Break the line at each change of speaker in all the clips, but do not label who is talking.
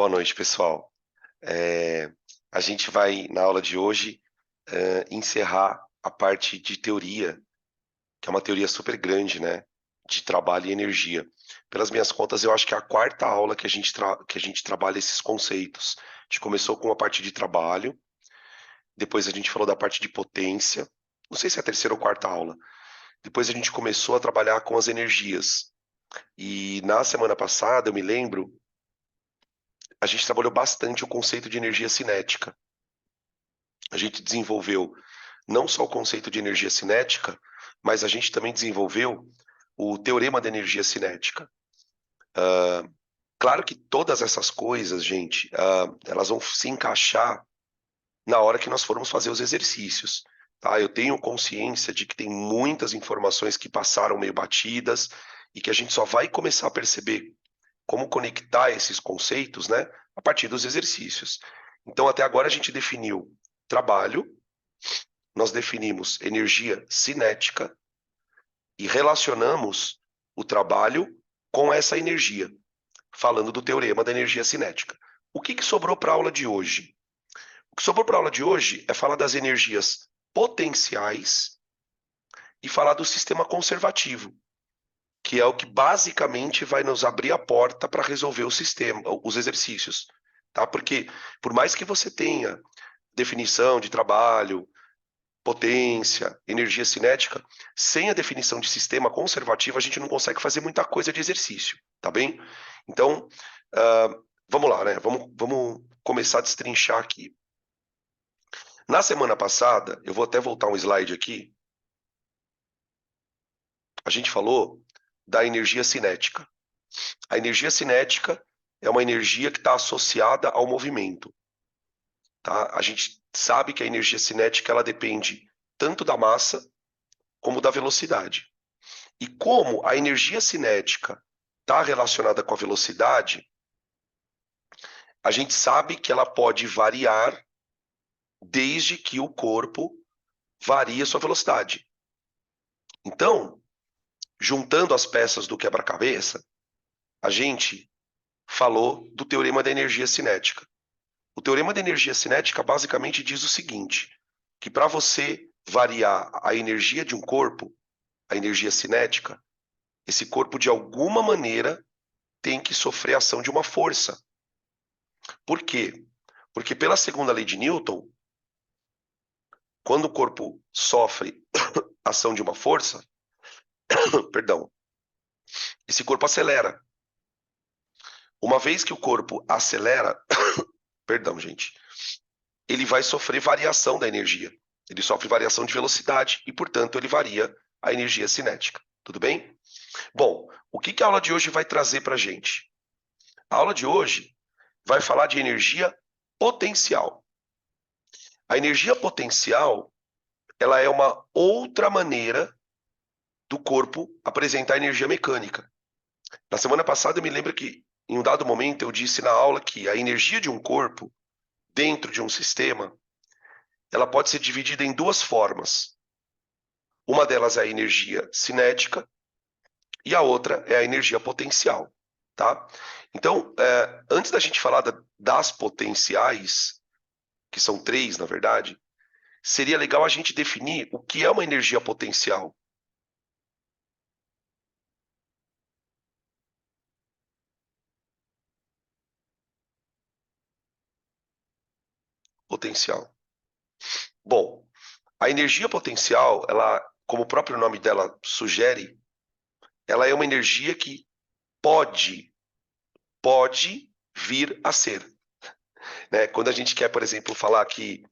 Boa noite, pessoal. A gente vai, na aula de hoje, encerrar a parte de teoria, que é uma teoria super grande, né? De trabalho e energia. Pelas minhas contas, eu acho que é a quarta aula que a gente trabalha esses conceitos. A gente começou com a parte de trabalho, depois a gente falou da parte de potência. Não sei se é a terceira ou quarta aula. Depois a gente começou a trabalhar com as energias. E na semana passada, eu me lembro, a gente trabalhou bastante o conceito de energia cinética. A gente desenvolveu não só o conceito de energia cinética, mas a gente também desenvolveu o teorema da energia cinética. Claro que todas essas coisas, gente, elas vão se encaixar na hora que nós formos fazer os exercícios. Tá? Eu tenho consciência de que tem muitas informações que passaram meio batidas e que a gente só vai começar a perceber como conectar esses conceitos, né, a partir dos exercícios. Então, até agora a gente definiu trabalho, nós definimos energia cinética e relacionamos o trabalho com essa energia, falando do teorema da energia cinética. O que sobrou para a aula de hoje? O que sobrou para a aula de hoje é falar das energias potenciais e falar do sistema conservativo, que é o que basicamente vai nos abrir a porta para resolver o sistema, os exercícios, tá? Porque por mais que você tenha definição de trabalho, potência, energia cinética, sem a definição de sistema conservativo, a gente não consegue fazer muita coisa de exercício, tá bem? Então, vamos lá, né? Vamos começar a destrinchar aqui. Na semana passada, eu vou até voltar um slide aqui, a gente falou da energia cinética. A energia cinética é uma energia que está associada ao movimento, tá? A gente sabe que a energia cinética ela depende tanto da massa como da velocidade. E como a energia cinética está relacionada com a velocidade, a gente sabe que ela pode variar desde que o corpo varie a sua velocidade. Então, juntando as peças do quebra-cabeça, a gente falou do teorema da energia cinética. O teorema da energia cinética basicamente diz o seguinte, que para você variar a energia de um corpo, a energia cinética, esse corpo de alguma maneira tem que sofrer a ação de uma força. Por quê? Porque pela segunda lei de Newton, quando o corpo sofre a ação de uma força, perdão, esse corpo acelera. Uma vez que o corpo acelera, perdão, gente, ele vai sofrer variação da energia. Ele sofre variação de velocidade e, portanto, ele varia a energia cinética. Tudo bem? Bom, o que a aula de hoje vai trazer para a gente? A aula de hoje vai falar de energia potencial. A energia potencial, ela é uma outra maneira do corpo apresentar energia mecânica. Na semana passada, eu me lembro que, em um dado momento, eu disse na aula que a energia de um corpo, dentro de um sistema, ela pode ser dividida em duas formas. Uma delas é a energia cinética e a outra é a energia potencial, tá? Então, antes da gente falar das potenciais, que são três, na verdade, seria legal a gente definir o que é uma energia potencial. Potencial. Bom, a energia potencial, ela, como o próprio nome dela sugere, ela é uma energia que pode vir a ser, né? Quando a gente quer, por exemplo, falar que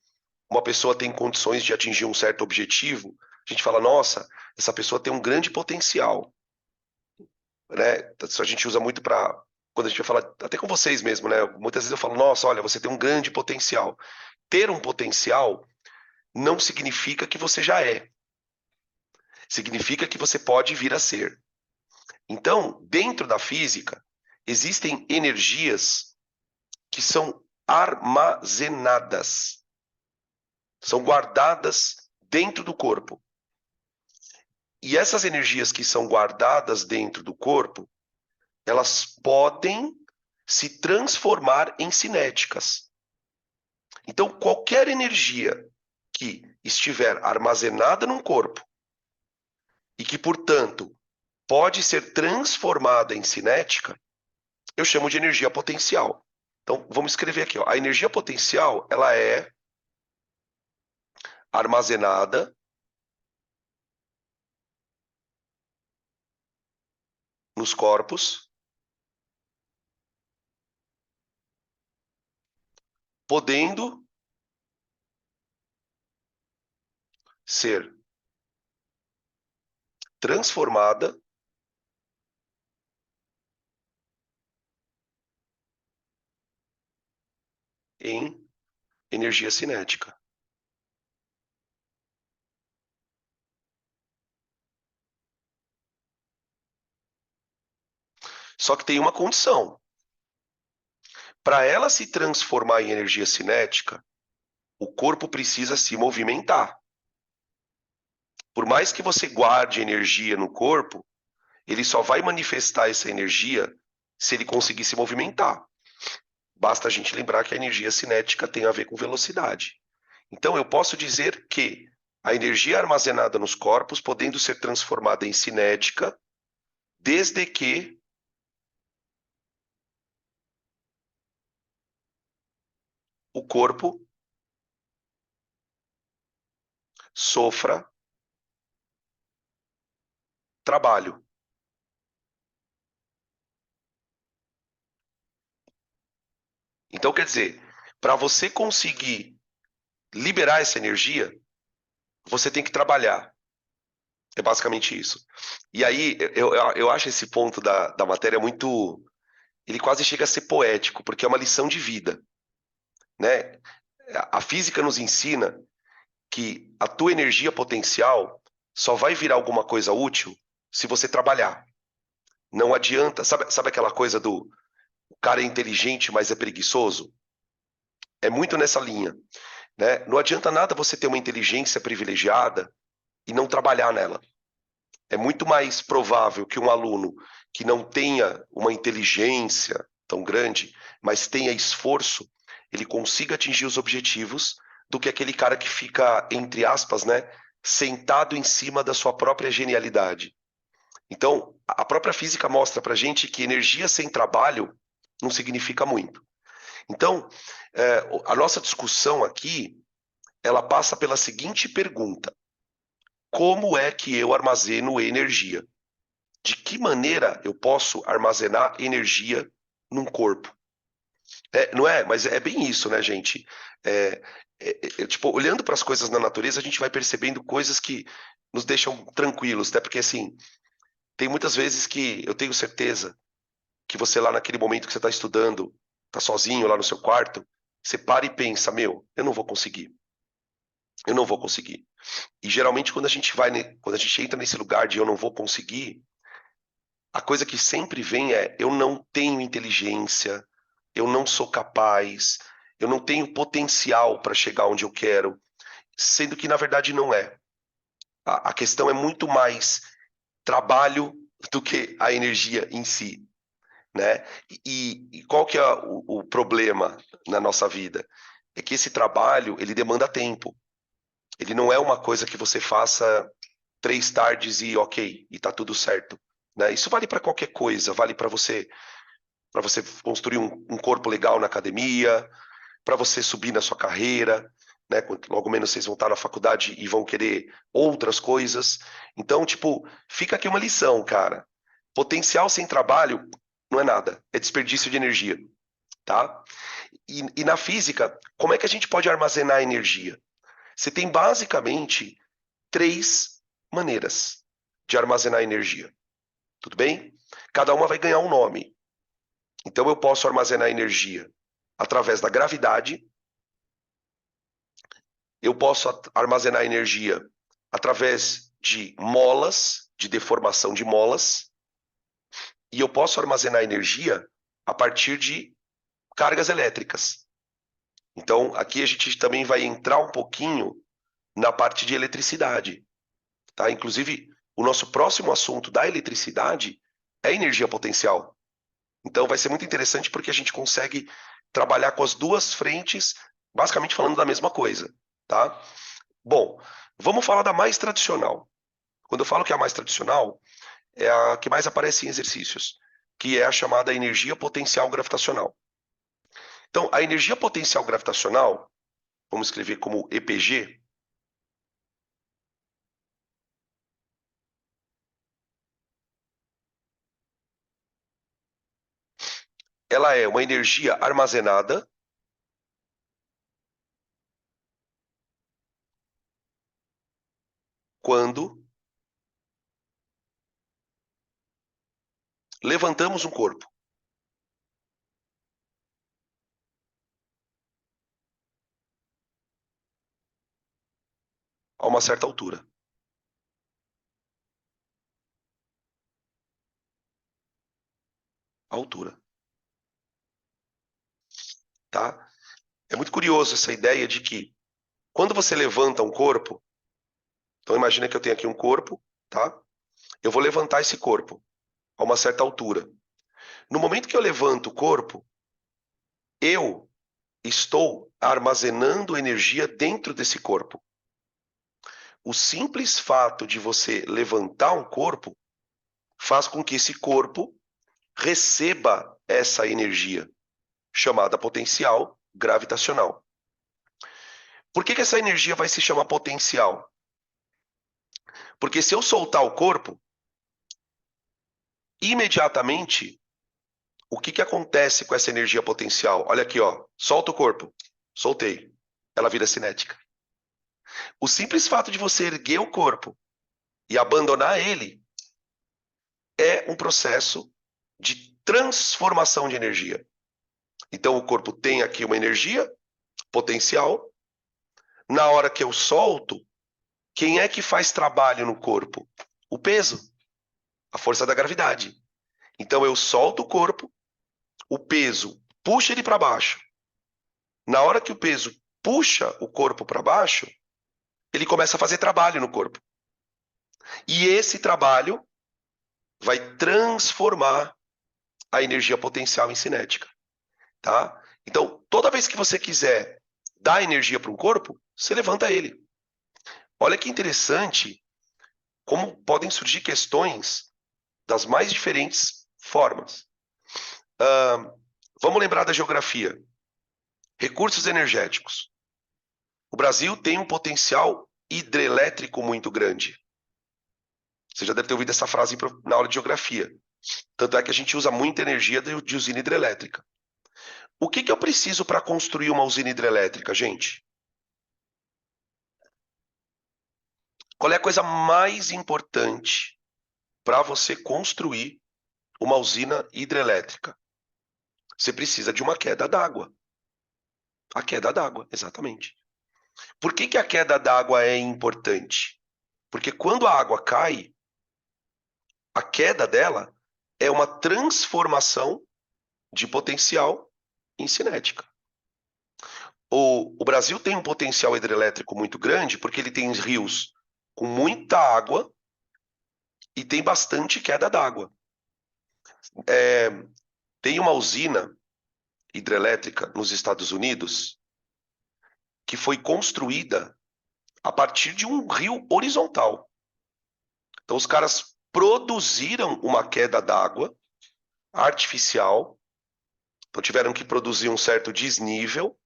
uma pessoa tem condições de atingir um certo objetivo, a gente fala, nossa, essa pessoa tem um grande potencial, né? Isso a gente usa muito para quando a gente vai falar, até com vocês mesmo, né? Muitas vezes eu falo, nossa, olha, você tem um grande potencial. Ter um potencial não significa que você já é. Significa que você pode vir a ser. Então, dentro da física, existem energias que são armazenadas, são guardadas dentro do corpo. E essas energias que são guardadas dentro do corpo, elas podem se transformar em cinéticas. Então, qualquer energia que estiver armazenada num corpo e que, portanto, pode ser transformada em cinética, eu chamo de energia potencial. Então, vamos escrever aqui, ó. A energia potencial, ela é armazenada nos corpos, podendo ser transformada em energia cinética. Só que tem uma condição. Para ela se transformar em energia cinética, o corpo precisa se movimentar. Por mais que você guarde energia no corpo, ele só vai manifestar essa energia se ele conseguir se movimentar. Basta a gente lembrar que a energia cinética tem a ver com velocidade. Então, eu posso dizer que a energia armazenada nos corpos, podendo ser transformada em cinética, desde que o corpo sofra trabalho. Então, quer dizer, para você conseguir liberar essa energia, você tem que trabalhar. É basicamente isso. E aí, eu acho esse ponto da matéria muito. Ele quase chega a ser poético, porque é uma lição de vida, né? A física nos ensina que a tua energia potencial só vai virar alguma coisa útil se você trabalhar. Não adianta. Sabe aquela coisa do o cara é inteligente, mas é preguiçoso? É muito nessa linha, né? Não adianta nada você ter uma inteligência privilegiada e não trabalhar nela. É muito mais provável que um aluno que não tenha uma inteligência tão grande, mas tenha esforço, ele consiga atingir os objetivos do que aquele cara que fica, entre aspas, né, sentado em cima da sua própria genialidade. Então, a própria física mostra para gente que energia sem trabalho não significa muito. Então, a nossa discussão aqui, ela passa pela seguinte pergunta: como é que eu armazeno energia? De que maneira eu posso armazenar energia num corpo? Não é? Mas é bem isso, né, gente? Tipo, olhando para as coisas na natureza, a gente vai percebendo coisas que nos deixam tranquilos, até porque, assim, tem muitas vezes que eu tenho certeza que você lá naquele momento que você está estudando, está sozinho lá no seu quarto, você para e pensa, meu, eu não vou conseguir. Eu não vou conseguir. E geralmente quando a gente quando a gente entra nesse lugar de eu não vou conseguir, a coisa que sempre vem é eu não tenho inteligência, eu não sou capaz, eu não tenho potencial para chegar onde eu quero, sendo que na verdade não é. A questão é muito mais trabalho do que a energia em si, né? E qual que é o problema na nossa vida? É que esse trabalho, ele demanda tempo. Ele não é uma coisa que você faça 3 tardes e ok, e tá tudo certo, né? Isso vale para qualquer coisa, vale para você construir um corpo legal na academia, para você subir na sua carreira, né? Logo menos vocês vão estar na faculdade e vão querer outras coisas. Então, tipo, fica aqui uma lição, cara. Potencial sem trabalho não é nada, é desperdício de energia, tá? E na física, como é que a gente pode armazenar energia? Você tem basicamente 3 maneiras de armazenar energia, tudo bem? Cada uma vai ganhar um nome. Então eu posso armazenar energia através da gravidade, eu posso armazenar energia através de molas, de deformação de molas, e eu posso armazenar energia a partir de cargas elétricas. Então, aqui a gente também vai entrar um pouquinho na parte de eletricidade, tá? Inclusive, o nosso próximo assunto da eletricidade é energia potencial. Então vai ser muito interessante porque a gente consegue trabalhar com as duas frentes, basicamente falando da mesma coisa, tá? Bom, vamos falar da mais tradicional. Quando eu falo que é a mais tradicional, é a que mais aparece em exercícios, que é a chamada energia potencial gravitacional. Então, a energia potencial gravitacional, vamos escrever como EPG, ela é uma energia armazenada quando levantamos um corpo a uma certa altura. Altura, tá? É muito curioso essa ideia de que quando você levanta um corpo, então imagina que eu tenho aqui um corpo, tá? Eu vou levantar esse corpo a uma certa altura. No momento que eu levanto o corpo, eu estou armazenando energia dentro desse corpo. O simples fato de você levantar um corpo faz com que esse corpo receba essa energia, chamada potencial gravitacional. Por que essa energia vai se chamar potencial? Porque se eu soltar o corpo, imediatamente, o que acontece com essa energia potencial? Olha aqui, ó, solta o corpo, soltei, ela vira cinética. O simples fato de você erguer o corpo e abandonar ele é um processo de transformação de energia. Então o corpo tem aqui uma energia potencial. Na hora que eu solto, quem é que faz trabalho no corpo? O peso, a força da gravidade. Então eu solto o corpo, o peso puxa ele para baixo. Na hora que o peso puxa o corpo para baixo, ele começa a fazer trabalho no corpo. E esse trabalho vai transformar a energia potencial em cinética, tá? Então, toda vez que você quiser dar energia para um corpo, você levanta ele. Olha que interessante como podem surgir questões das mais diferentes formas. Vamos lembrar da geografia. Recursos energéticos. O Brasil tem um potencial hidrelétrico muito grande. Você já deve ter ouvido essa frase na aula de geografia. Tanto é que a gente usa muita energia de usina hidrelétrica. O que eu preciso para construir uma usina hidrelétrica, gente? Qual é a coisa mais importante para você construir uma usina hidrelétrica? Você precisa de uma queda d'água. A queda d'água, exatamente. Por que a queda d'água é importante? Porque quando a água cai, a queda dela é uma transformação de potencial em cinética. O Brasil tem um potencial hidrelétrico muito grande porque ele tem rios com muita água e tem bastante queda d'água. Tem uma usina hidrelétrica nos Estados Unidos que foi construída a partir de um rio horizontal. Então os caras produziram uma queda d'água artificial, então tiveram que produzir um certo desnível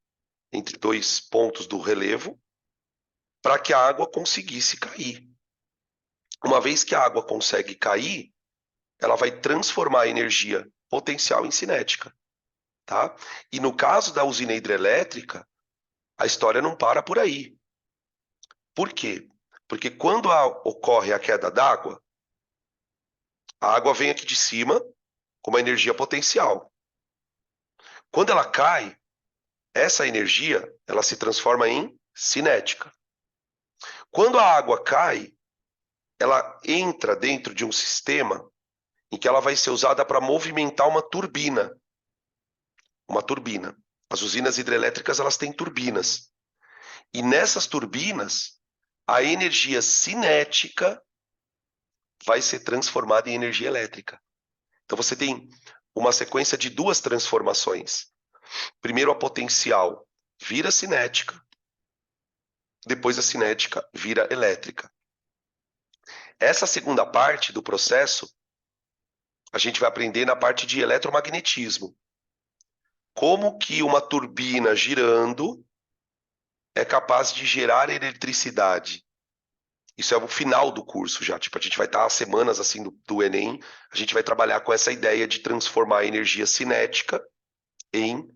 entre dois pontos do relevo para que a água conseguisse cair. Uma vez que a água consegue cair, ela vai transformar a energia potencial em cinética, tá? E no caso da usina hidrelétrica, a história não para por aí. Por quê? Porque quando ocorre a queda d'água, a água vem aqui de cima com uma energia potencial. Quando ela cai, essa energia ela se transforma em cinética. Quando a água cai, ela entra dentro de um sistema em que ela vai ser usada para movimentar uma turbina. Uma turbina. As usinas hidrelétricas elas têm turbinas. E nessas turbinas, a energia cinética vai ser transformada em energia elétrica. Então você tem uma sequência de duas transformações. Primeiro a potencial vira cinética, depois a cinética vira elétrica. Essa segunda parte do processo, a gente vai aprender na parte de eletromagnetismo. Como que uma turbina girando é capaz de gerar eletricidade. Isso é o final do curso já. Tipo, a gente vai estar semanas assim do Enem, a gente vai trabalhar com essa ideia de transformar a energia cinética em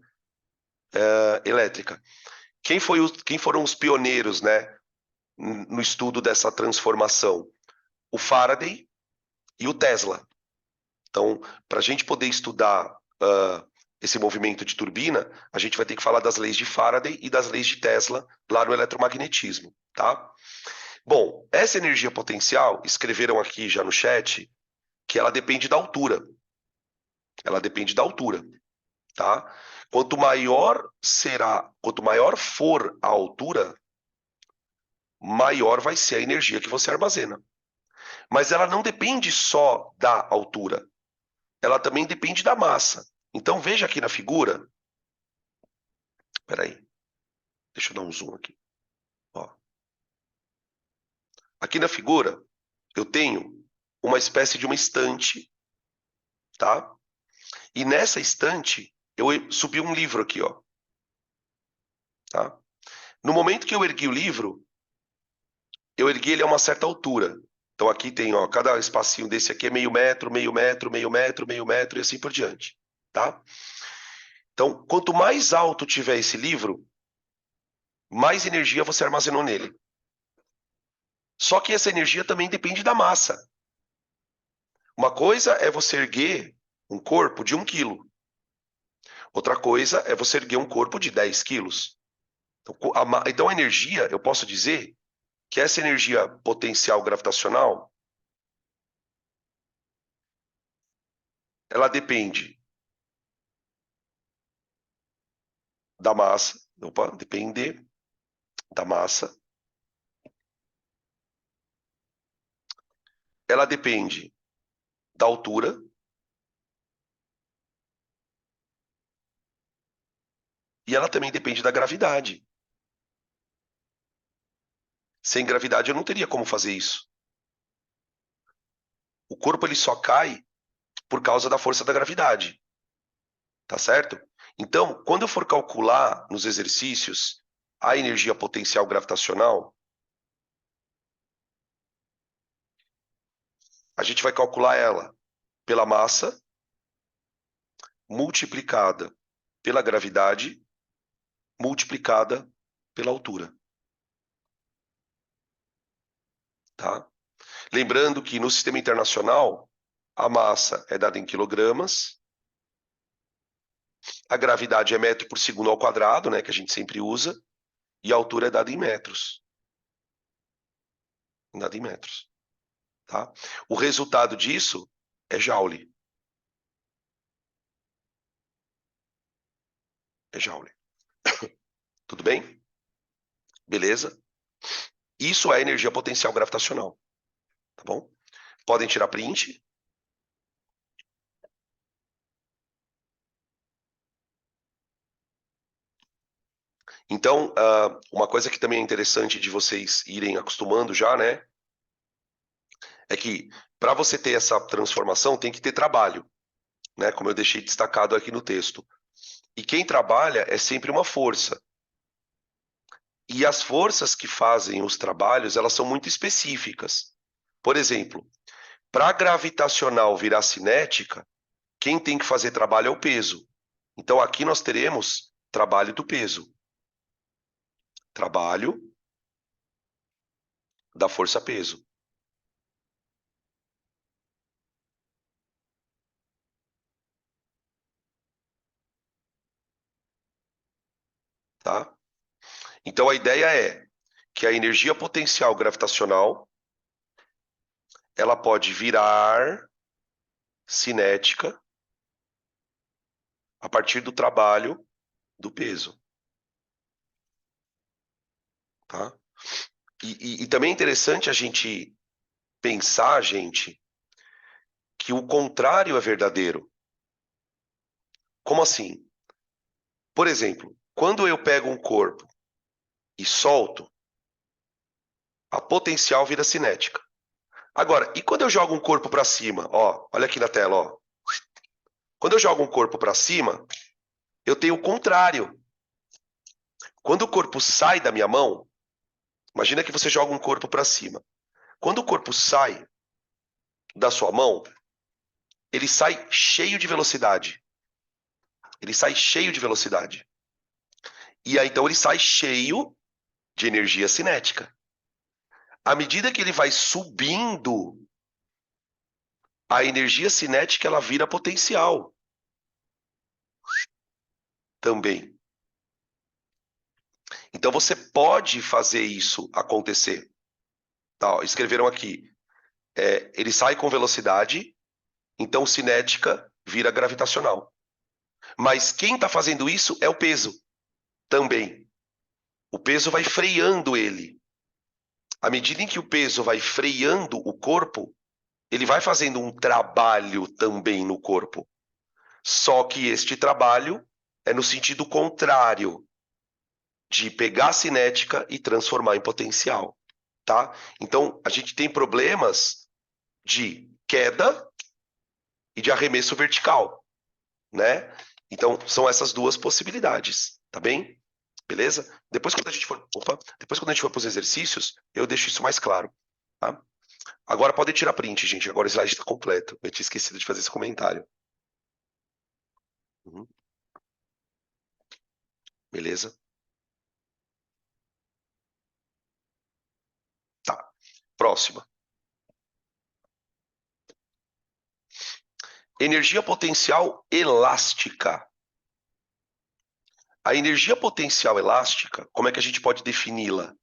elétrica. Quem foram os pioneiros, né, no estudo dessa transformação? O Faraday e o Tesla. Então, para a gente poder estudar esse movimento de turbina, a gente vai ter que falar das leis de Faraday e das leis de Tesla lá no eletromagnetismo, tá? Bom, essa energia potencial, escreveram aqui já no chat, que ela depende da altura. Ela depende da altura, tá? Quanto maior for a altura, maior vai ser a energia que você armazena. Mas ela não depende só da altura, ela também depende da massa. Então veja aqui na figura, peraí, deixa eu dar um zoom aqui. Ó. Aqui na figura, eu tenho uma espécie de uma estante, tá? E nessa estante, eu subi um livro aqui, ó. Tá? No momento que eu ergui o livro, eu ergui ele a uma certa altura. Então aqui tem, ó, cada espacinho desse aqui é meio metro, meio metro, meio metro, meio metro e assim por diante, tá? Então, quanto mais alto tiver esse livro, mais energia você armazenou nele. Só que essa energia também depende da massa. Uma coisa é você erguer um corpo de 1 quilo. Outra coisa é você erguer um corpo de 10 quilos. Então a energia, eu posso dizer que essa energia potencial gravitacional, ela depende da massa, depende da massa, ela depende da altura e ela também depende da gravidade. Sem gravidade eu não teria como fazer isso. O corpo ele só cai por causa da força da gravidade, tá certo? Então, quando eu for calcular nos exercícios a energia potencial gravitacional, a gente vai calcular ela pela massa multiplicada pela gravidade multiplicada pela altura, tá? Lembrando que no sistema internacional a massa é dada em quilogramas, a gravidade é metro por segundo ao quadrado, né, que a gente sempre usa, e a altura é dada em metros. Dada em metros, tá? O resultado disso é joule. É joule. Tudo bem? Beleza? Isso é energia potencial gravitacional, tá bom? Podem tirar print. Então, uma coisa que também é interessante de vocês irem acostumando já, né? É que para você ter essa transformação tem que ter trabalho, né? Como eu deixei destacado aqui no texto. E quem trabalha é sempre uma força. E as forças que fazem os trabalhos, elas são muito específicas. Por exemplo, para a gravitacional virar cinética, quem tem que fazer trabalho é o peso. Então aqui nós teremos trabalho do peso. Trabalho da força-peso. Tá? Então a ideia é que a energia potencial gravitacional ela pode virar cinética a partir do trabalho do peso. Tá? E também é interessante a gente pensar, gente, que o contrário é verdadeiro. Como assim? Por exemplo, quando eu pego um corpo e solto, a potencial vira cinética. Agora, e quando eu jogo um corpo para cima? Ó, olha aqui na tela, ó. Quando eu jogo um corpo para cima, eu tenho o contrário. Quando o corpo sai da minha mão, imagina que você joga um corpo para cima. Quando o corpo sai da sua mão, ele sai cheio de velocidade. Ele sai cheio de velocidade. E aí, então, ele sai cheio de energia cinética. À medida que ele vai subindo, a energia cinética ela vira potencial também. Então, você pode fazer isso acontecer. Tá, ó, escreveram aqui. Ele sai com velocidade, então cinética vira gravitacional. Mas quem está fazendo isso é o peso também. O peso vai freando ele. À medida em que o peso vai freando o corpo, ele vai fazendo um trabalho também no corpo. Só que este trabalho é no sentido contrário, de pegar a cinética e transformar em potencial, tá? Então, a gente tem problemas de queda e de arremesso vertical, né? Então, são essas duas possibilidades, tá bem? Beleza? Depois quando a gente for para os exercícios, eu deixo isso mais claro, tá? Agora pode tirar print, gente. Agora o slide está completo. Eu tinha esquecido de fazer esse comentário. Uhum. Beleza? Tá. Próxima. Energia potencial elástica. A energia potencial elástica, como é que a gente pode defini-la?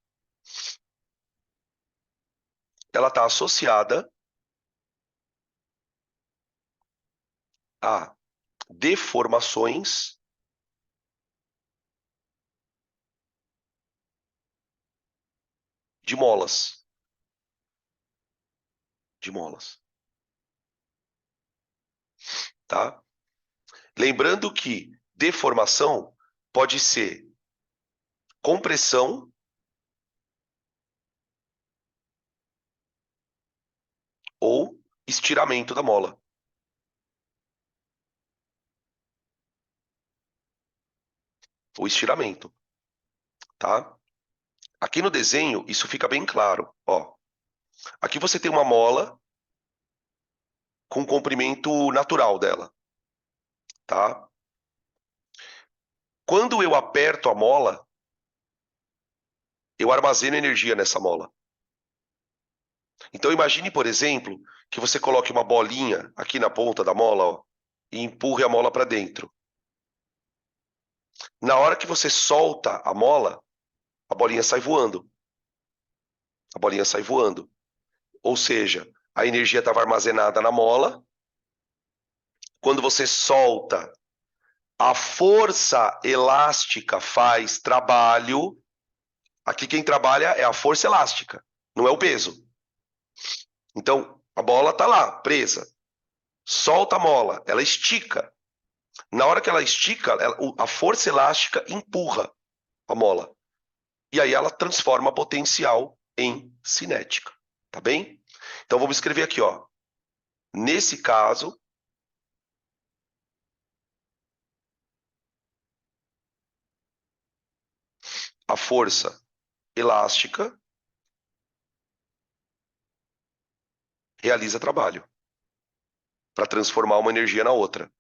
Ela está associada a deformações de molas. De molas. Tá? Lembrando que deformação pode ser compressão ou estiramento da mola. O estiramento, tá? Aqui no desenho, isso fica bem claro. Ó, aqui você tem uma mola com o comprimento natural dela, tá? Quando eu aperto a mola, eu armazeno energia nessa mola. Então imagine, por exemplo, que você coloque uma bolinha aqui na ponta da mola, ó, e empurre a mola para dentro. Na hora que você solta a mola, a bolinha sai voando. A bolinha sai voando. Ou seja, a energia estava armazenada na mola. Quando você solta, a força elástica faz trabalho. Aqui quem trabalha é a força elástica, não é o peso. Então, a bola está lá, presa. Solta a mola, ela estica. Na hora que ela estica, a força elástica empurra a mola. E aí ela transforma a potencial em cinética. Tá bem? Então vamos escrever aqui, ó. Nesse caso, a força elástica realiza trabalho para transformar uma energia na outra.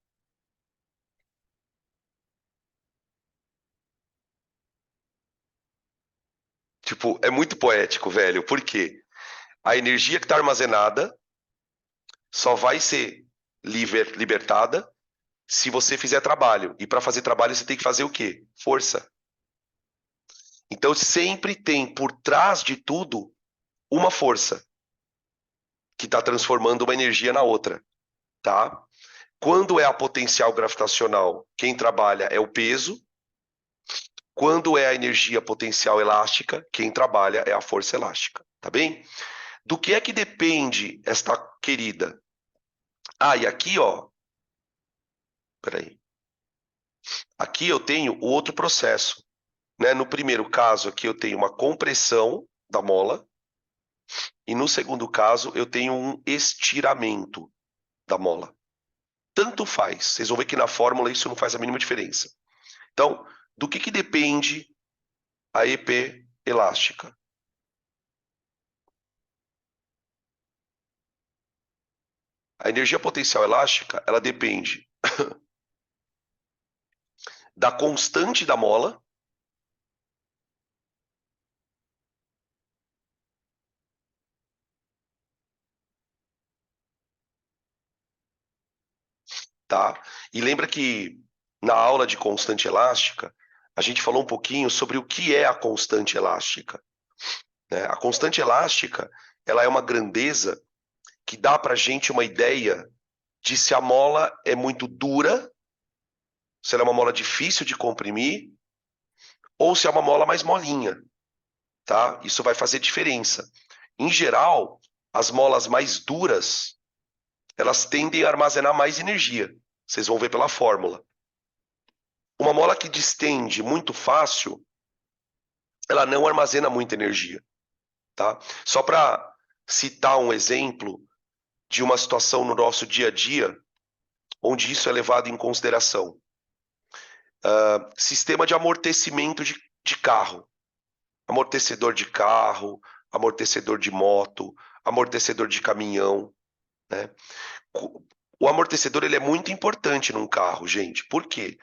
Tipo, é muito poético, velho. Por quê? A energia que está armazenada só vai ser libertada se você fizer trabalho. E para fazer trabalho, você tem que fazer o quê? Força. Então, sempre tem por trás de tudo uma força que está transformando uma energia na outra, tá? Quando é a potencial gravitacional, quem trabalha é o peso. Quando é a energia potencial elástica, quem trabalha é a força elástica, tá bem? Do que é que depende esta querida? Ah, e aqui, ó, peraí. Aqui eu tenho o outro processo, né? No primeiro caso aqui eu tenho uma compressão da mola e no segundo caso eu tenho um estiramento da mola. Tanto faz. Vocês vão ver que na fórmula isso não faz a mínima diferença. Então, do que depende a EP elástica? A energia potencial elástica, ela depende da constante da mola, tá? E lembra que na aula de constante elástica, a gente falou um pouquinho sobre o que é a constante elástica, né? A constante elástica, ela é uma grandeza que dá para a gente uma ideia de se a mola é muito dura, se ela é uma mola difícil de comprimir, ou se é uma mola mais molinha, tá? Isso vai fazer diferença. Em geral, as molas mais duras, elas tendem a armazenar mais energia. Vocês vão ver pela fórmula. Uma mola que distende muito fácil, ela não armazena muita energia, tá? Só para citar um exemplo de uma situação no nosso dia a dia, onde isso é levado em consideração. Sistema de amortecimento de carro. Amortecedor de carro, amortecedor de moto, amortecedor de caminhão, né? O amortecedor ele é muito importante num carro, gente. Por quê?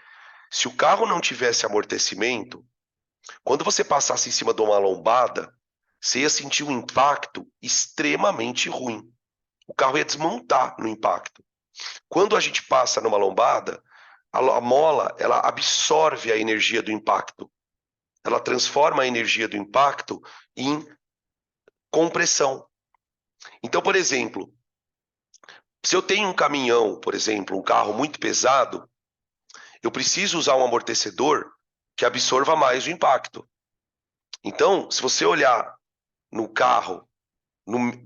Se o carro não tivesse amortecimento, quando você passasse em cima de uma lombada, você ia sentir um impacto extremamente ruim. O carro ia desmontar no impacto. Quando a gente passa numa lombada, a mola ela absorve a energia do impacto. Ela transforma a energia do impacto em compressão. Então, por exemplo, se eu tenho um caminhão, por exemplo, um carro muito pesado, eu preciso usar um amortecedor que absorva mais o impacto. Então, se você olhar no carro,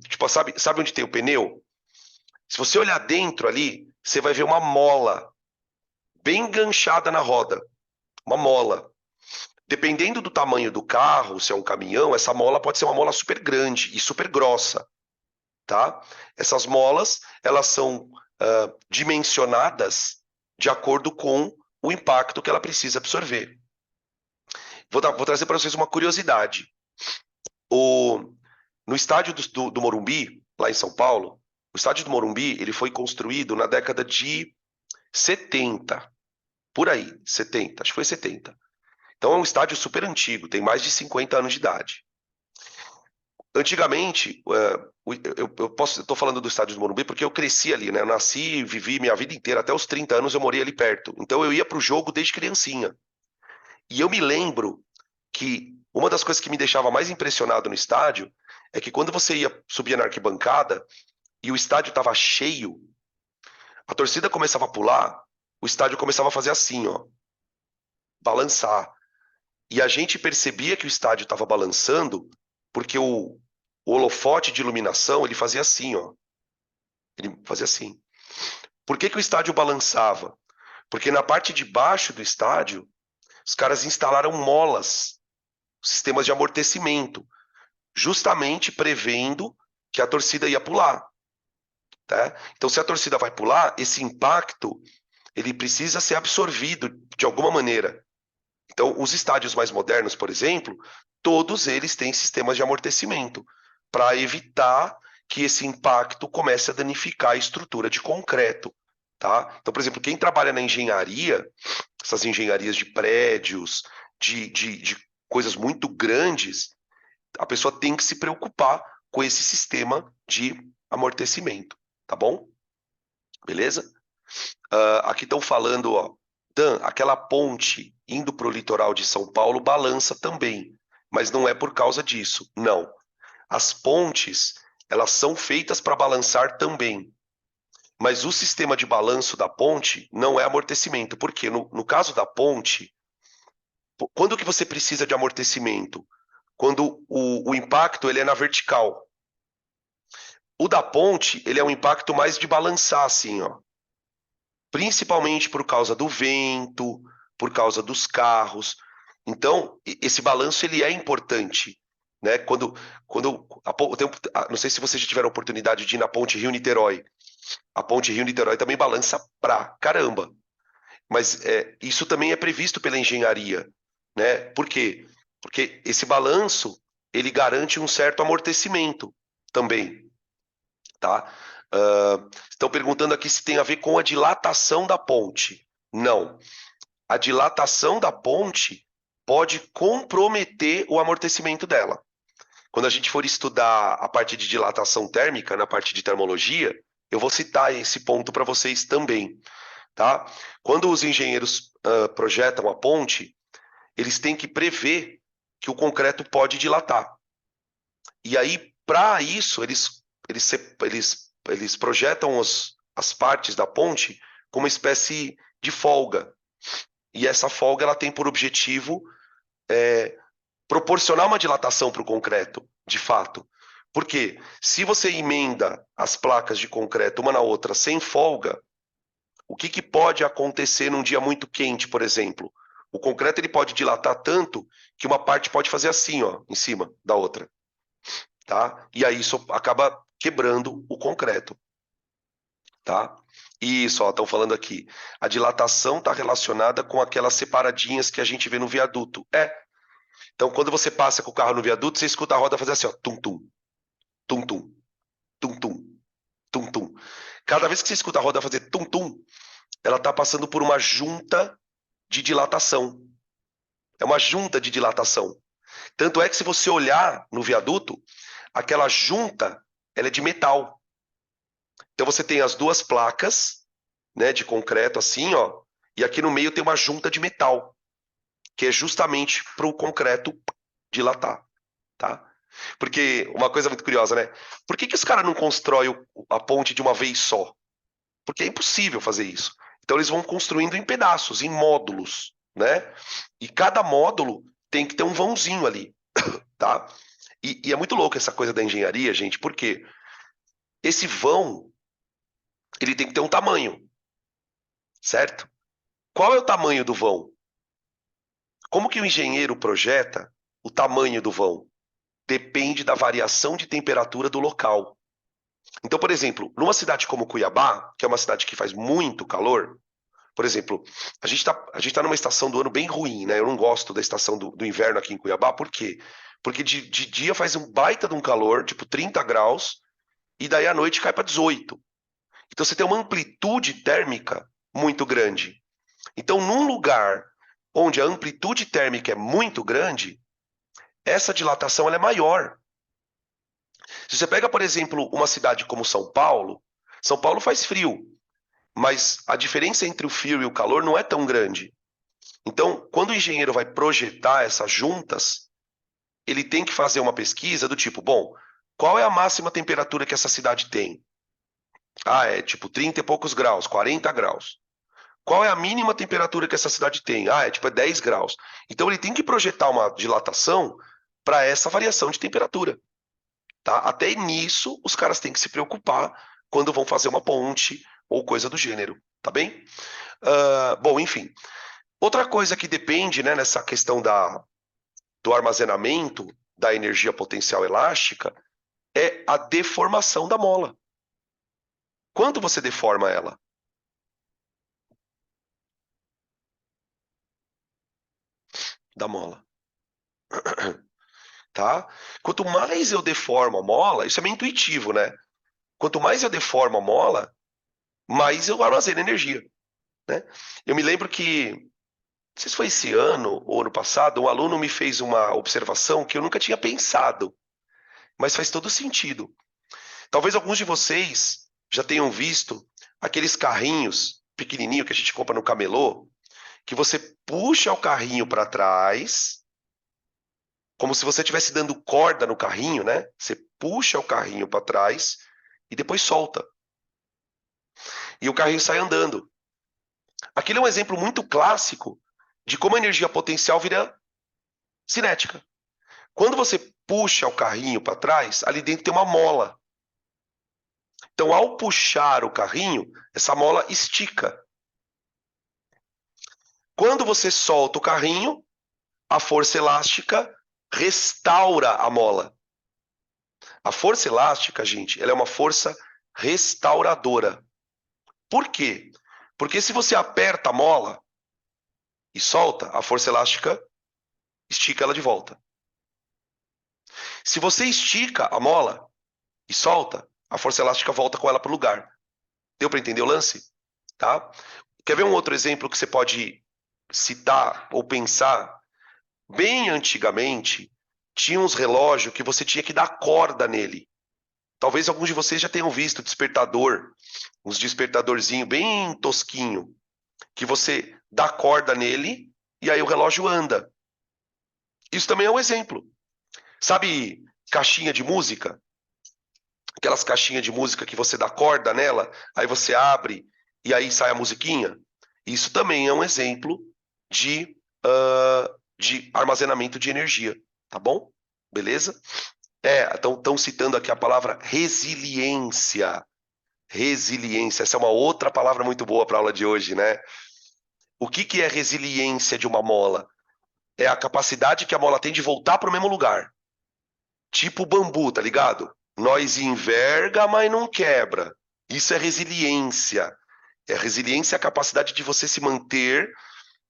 tipo, sabe onde tem o pneu? Se você olhar dentro ali, você vai ver uma mola bem enganchada na roda. Uma mola. Dependendo do tamanho do carro, se é um caminhão, essa mola pode ser uma mola super grande e super grossa, tá? Essas molas, elas são dimensionadas de acordo com o impacto que ela precisa absorver. Vou trazer para vocês uma curiosidade. O, no estádio do Morumbi, lá em São Paulo, o estádio do Morumbi ele foi construído na década de 70, por aí, 70, acho que foi 70. Então é um estádio super antigo, tem mais de 50 anos de idade. Antigamente, estou falando do estádio do Morumbi porque eu cresci ali, né? Eu nasci, vivi minha vida inteira, até os 30 anos eu morei ali perto. Então eu ia para o jogo desde criancinha. E eu me lembro que uma das coisas que me deixava mais impressionado no estádio é que quando você subia na arquibancada e o estádio estava cheio, a torcida começava a pular, o estádio começava a fazer assim, ó, balançar. E a gente percebia que o estádio estava balançando porque o holofote de iluminação ele fazia assim, ó. Ele fazia assim. Por que o estádio balançava? Porque na parte de baixo do estádio, os caras instalaram molas, sistemas de amortecimento, justamente prevendo que a torcida ia pular. Tá? Então, se a torcida vai pular, esse impacto ele precisa ser absorvido de alguma maneira. Então, os estádios mais modernos, por exemplo, todos eles têm sistemas de amortecimento para evitar que esse impacto comece a danificar a estrutura de concreto. Tá? Então, por exemplo, quem trabalha na engenharia, essas engenharias de prédios, de coisas muito grandes, a pessoa tem que se preocupar com esse sistema de amortecimento, tá bom? Beleza? Aqui estão falando, ó, Dan, aquela ponte indo para o litoral de São Paulo balança também, mas não é por causa disso. Não. As pontes, elas são feitas para balançar também, mas o sistema de balanço da ponte não é amortecimento. Por quê? No caso da ponte, quando que você precisa de amortecimento? Quando o impacto ele é na vertical. O da ponte, ele é um impacto mais de balançar, assim, ó. Principalmente por causa do vento, por causa dos carros. Então, esse balanço ele é importante, né? Não sei se vocês já tiveram a oportunidade de ir na Ponte Rio-Niterói. A Ponte Rio-Niterói também balança pra caramba. Mas isso também é previsto pela engenharia, né? Por quê? Porque esse balanço ele garante um certo amortecimento também, tá? Estão perguntando aqui se tem a ver com a dilatação da ponte. Não. A dilatação da ponte pode comprometer o amortecimento dela. Quando a gente for estudar a parte de dilatação térmica, na parte de termologia, eu vou citar esse ponto para vocês também, tá? Quando os engenheiros projetam a ponte, eles têm que prever que o concreto pode dilatar. E aí, para isso, eles projetam as partes da ponte com uma espécie de folga. E essa folga ela tem por objetivo proporcionar uma dilatação para o concreto, de fato. Porque se você emenda as placas de concreto uma na outra sem folga, o que pode acontecer num dia muito quente, por exemplo? O concreto ele pode dilatar tanto que uma parte pode fazer assim, ó, em cima da outra, tá? E aí isso acaba quebrando o concreto, tá? Isso, ó, estão falando aqui. A dilatação está relacionada com aquelas separadinhas que a gente vê no viaduto. Então, quando você passa com o carro no viaduto, você escuta a roda fazer assim, ó, tum-tum, tum-tum, tum-tum, tum-tum. Cada vez que você escuta a roda fazer tum-tum, ela está passando por uma junta de dilatação. É uma junta de dilatação. Tanto é que se você olhar no viaduto, aquela junta, ela é de metal. Então você tem as duas placas, né, de concreto assim, ó, e aqui no meio tem uma junta de metal, que é justamente para o concreto dilatar, tá? Porque uma coisa muito curiosa, né? Por que os caras não constroem a ponte de uma vez só? Porque é impossível fazer isso. Então eles vão construindo em pedaços, em módulos, né? E cada módulo tem que ter um vãozinho ali, tá? E é muito louco essa coisa da engenharia, gente, porque esse vão, ele tem que ter um tamanho, certo? Qual é o tamanho do vão? Como que o engenheiro projeta o tamanho do vão? Depende da variação de temperatura do local. Então, por exemplo, numa cidade como Cuiabá, que é uma cidade que faz muito calor, por exemplo, a gente tá numa estação do ano bem ruim, né? Eu não gosto da estação do inverno aqui em Cuiabá, por quê? Porque de dia faz um baita de um calor, tipo 30 graus, e daí à noite cai para 18. Então você tem uma amplitude térmica muito grande. Então, num lugar onde a amplitude térmica é muito grande, essa dilatação ela é maior. Se você pega, por exemplo, uma cidade como São Paulo faz frio, mas a diferença entre o frio e o calor não é tão grande. Então, quando o engenheiro vai projetar essas juntas, ele tem que fazer uma pesquisa do tipo, bom, qual é a máxima temperatura que essa cidade tem? Ah, é tipo 30 e poucos graus, 40 graus. Qual é a mínima temperatura que essa cidade tem? Ah, é 10 graus. Então ele tem que projetar uma dilatação para essa variação de temperatura. Tá? Até nisso, os caras têm que se preocupar quando vão fazer uma ponte ou coisa do gênero. Tá bem? Bom, enfim. Outra coisa que depende, né, nessa questão do armazenamento da energia potencial elástica é a deformação da mola. Quando você deforma ela? Da mola. Tá? Quanto mais eu deformo a mola, isso é meio intuitivo, né? Quanto mais eu deformo a mola, mais eu armazeno energia, né? Eu me lembro que, não sei se foi esse ano ou ano passado, um aluno me fez uma observação que eu nunca tinha pensado, mas faz todo sentido. Talvez alguns de vocês já tenham visto aqueles carrinhos pequenininho que a gente compra no camelô, que você puxa o carrinho para trás, como se você estivesse dando corda no carrinho, né? Você puxa o carrinho para trás e depois solta. E o carrinho sai andando. Aquilo é um exemplo muito clássico de como a energia potencial vira cinética. Quando você puxa o carrinho para trás, ali dentro tem uma mola. Então, ao puxar o carrinho, essa mola estica. Quando você solta o carrinho, a força elástica restaura a mola. A força elástica, gente, ela é uma força restauradora. Por quê? Porque se você aperta a mola e solta, a força elástica estica ela de volta. Se você estica a mola e solta, a força elástica volta com ela para o lugar. Deu para entender o lance? Tá? Quer ver um outro exemplo que você pode citar ou pensar? Bem antigamente, tinha uns relógios que você tinha que dar corda nele. Talvez alguns de vocês já tenham visto despertador, uns despertadorzinho bem tosquinho, que você dá corda nele e aí o relógio anda. Isso também é um exemplo. Sabe caixinha de música? Aquelas caixinhas de música que você dá corda nela, aí você abre e aí sai a musiquinha? Isso também é um exemplo de, de armazenamento de energia, tá bom? Beleza? Estão citando aqui a palavra resiliência. Resiliência, essa é uma outra palavra muito boa para a aula de hoje, né? O que é resiliência de uma mola? É a capacidade que a mola tem de voltar para o mesmo lugar. Tipo o bambu, tá ligado? Nós enverga, mas não quebra. Isso é resiliência. Resiliência é a capacidade de você se manter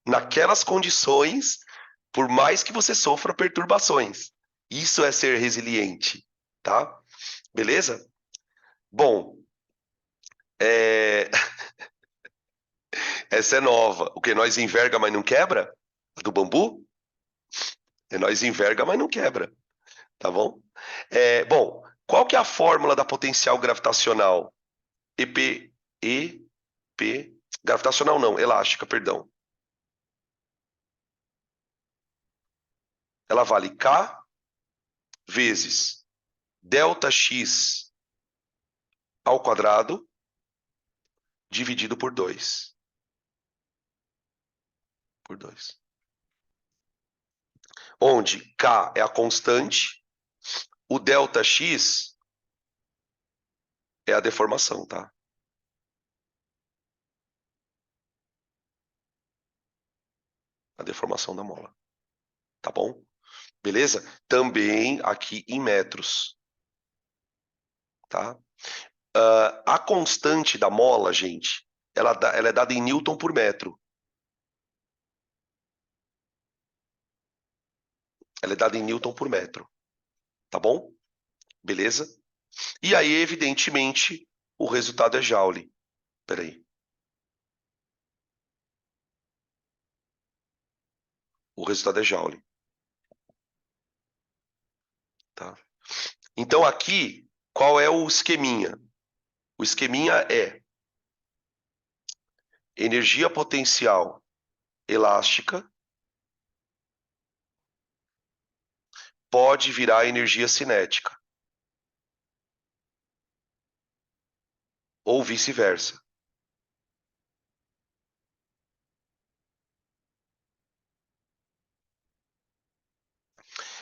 naquelas condições, por mais que você sofra perturbações. Isso é ser resiliente, tá? Beleza? Bom, é... essa é nova. O que nós enverga, mas não quebra? Do bambu? É nós enverga, mas não quebra, tá bom? Bom, qual que é a fórmula da potencial gravitacional? EP, EP, gravitacional não, elástica, perdão. Ela vale K vezes delta X ao quadrado dividido por 2. Por 2. Onde K é a constante, o delta X é a deformação, tá? A deformação da mola. Tá bom? Beleza? Também aqui em metros. Tá? A constante da mola, gente, ela é dada em Newton por metro. Ela é dada em Newton por metro. Tá bom? Beleza? E aí, evidentemente, o resultado é Joule. Peraí. O resultado é Joule. Tá? Então, aqui, qual é o esqueminha? O esqueminha é energia potencial elástica pode virar energia cinética. Ou vice-versa.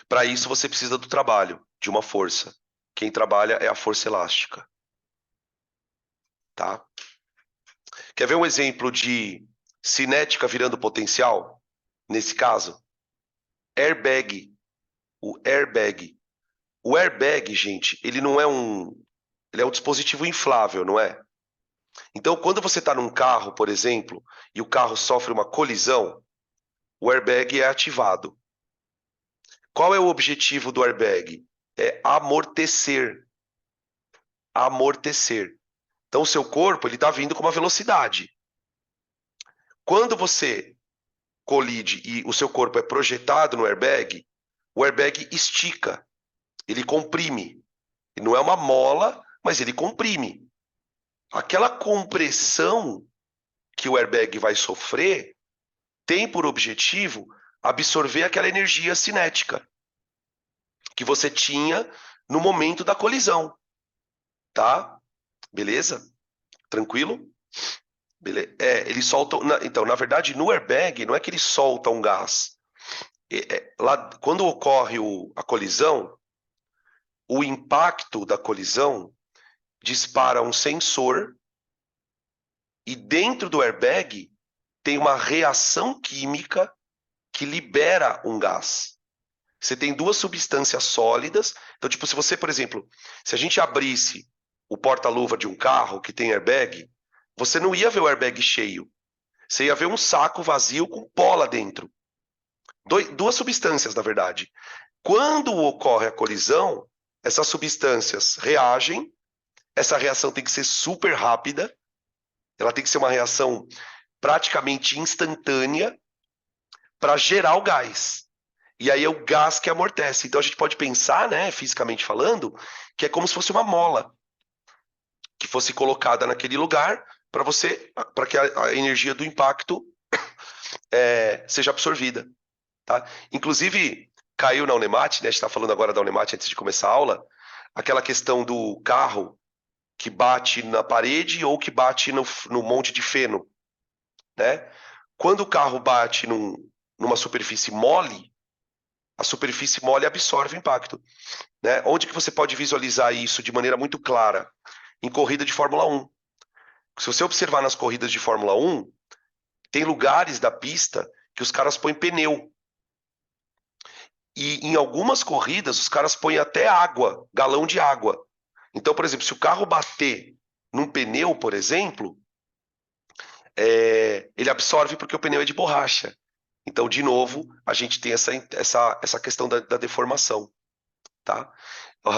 Para isso, você precisa do trabalho, de uma força. Quem trabalha é a força elástica. Tá? Quer ver um exemplo de cinética virando potencial? Nesse caso, airbag. O airbag. O airbag, gente, ele é um dispositivo inflável, não é? Então, quando você está num carro, por exemplo, e o carro sofre uma colisão, o airbag é ativado. Qual é o objetivo do airbag? É amortecer. Amortecer. Então, o seu corpo ele está vindo com uma velocidade. Quando você colide e o seu corpo é projetado no airbag, o airbag estica, ele comprime. E não é uma mola, mas ele comprime. Aquela compressão que o airbag vai sofrer tem por objetivo absorver aquela energia cinética que você tinha no momento da colisão, tá? Beleza? Tranquilo? Ele solta. Então, na verdade, no airbag, não é que ele solta um gás. Lá, quando ocorre a colisão, o impacto da colisão dispara um sensor e dentro do airbag tem uma reação química que libera um gás. Você tem duas substâncias sólidas. Então, tipo, se você, por exemplo, se a gente abrisse o porta-luva de um carro que tem airbag, você não ia ver o airbag cheio. Você ia ver um saco vazio com pó lá dentro. Duas substâncias, na verdade. Quando ocorre a colisão, essas substâncias reagem. Essa reação tem que ser super rápida. Ela tem que ser uma reação praticamente instantânea para gerar o gás. E aí é o gás que amortece. Então a gente pode pensar, né, fisicamente falando, que é como se fosse uma mola que fosse colocada naquele lugar para que a energia do impacto seja absorvida, tá? Inclusive, caiu na Unemat, né? A gente está falando agora da Unemat antes de começar a aula, aquela questão do carro que bate na parede ou que bate no monte de feno, né? Quando o carro bate numa superfície mole, a superfície mole absorve o impacto, né? Onde que você pode visualizar isso de maneira muito clara? Em corrida de Fórmula 1. Se você observar nas corridas de Fórmula 1, tem lugares da pista que os caras põem pneu. E em algumas corridas, os caras põem até água, galão de água. Então, por exemplo, se o carro bater num pneu, por exemplo, ele absorve porque o pneu é de borracha. Então, de novo, a gente tem essa questão da deformação, tá?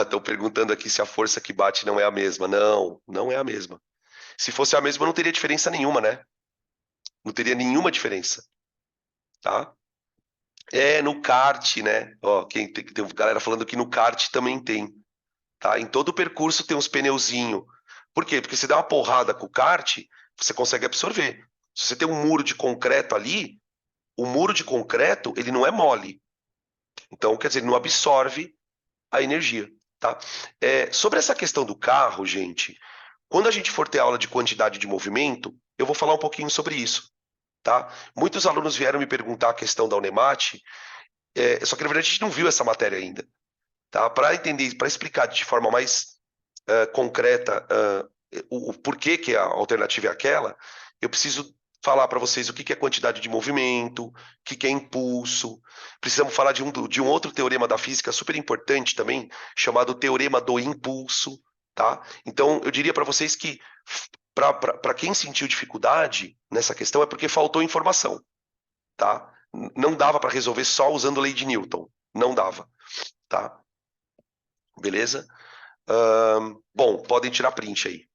Estão perguntando aqui se a força que bate não é a mesma. Não, não é a mesma. Se fosse a mesma, não teria diferença nenhuma, né? Não teria nenhuma diferença, tá? No kart, né? Ó, tem galera falando que no kart também tem, tá? Em todo o percurso tem uns pneuzinho. Por quê? Porque se dá uma porrada com o kart, você consegue absorver. Se você tem um muro de concreto ali, o muro de concreto, ele não é mole. Então, quer dizer, ele não absorve a energia, tá? Sobre essa questão do carro, gente, quando a gente for ter aula de quantidade de movimento, eu vou falar um pouquinho sobre isso, tá? Muitos alunos vieram me perguntar a questão da Unemat, só que na verdade a gente não viu essa matéria ainda, tá? Para entender, para explicar de forma mais concreta o porquê que a alternativa é aquela, eu preciso falar para vocês o que é quantidade de movimento, o que é impulso. Precisamos falar de um outro teorema da física super importante também, chamado teorema do impulso, tá? Então, eu diria para vocês que para quem sentiu dificuldade nessa questão é porque faltou informação, tá? Não dava para resolver só usando a lei de Newton, não dava, tá? Beleza? Bom, podem tirar print aí.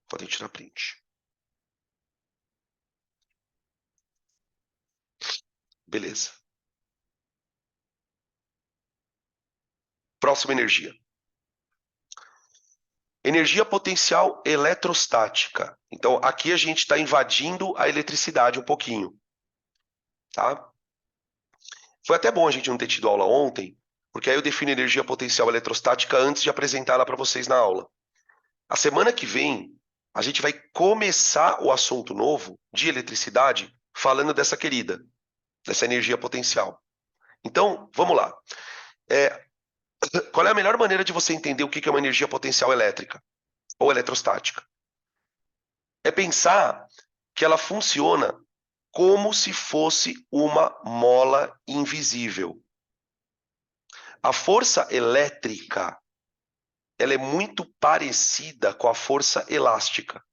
Podem tirar print. Beleza. Próxima energia. Energia potencial eletrostática. Então, aqui a gente está invadindo a eletricidade um pouquinho, tá? Foi até bom a gente não ter tido aula ontem, porque aí eu defino energia potencial eletrostática antes de apresentar ela para vocês na aula. A semana que vem, a gente vai começar o assunto novo de eletricidade falando dessa querida, dessa energia potencial. Então, vamos lá. Qual é a melhor maneira de você entender o que é uma energia potencial elétrica ou eletrostática? É pensar que ela funciona como se fosse uma mola invisível. A força elétrica, ela é muito parecida com a força elástica.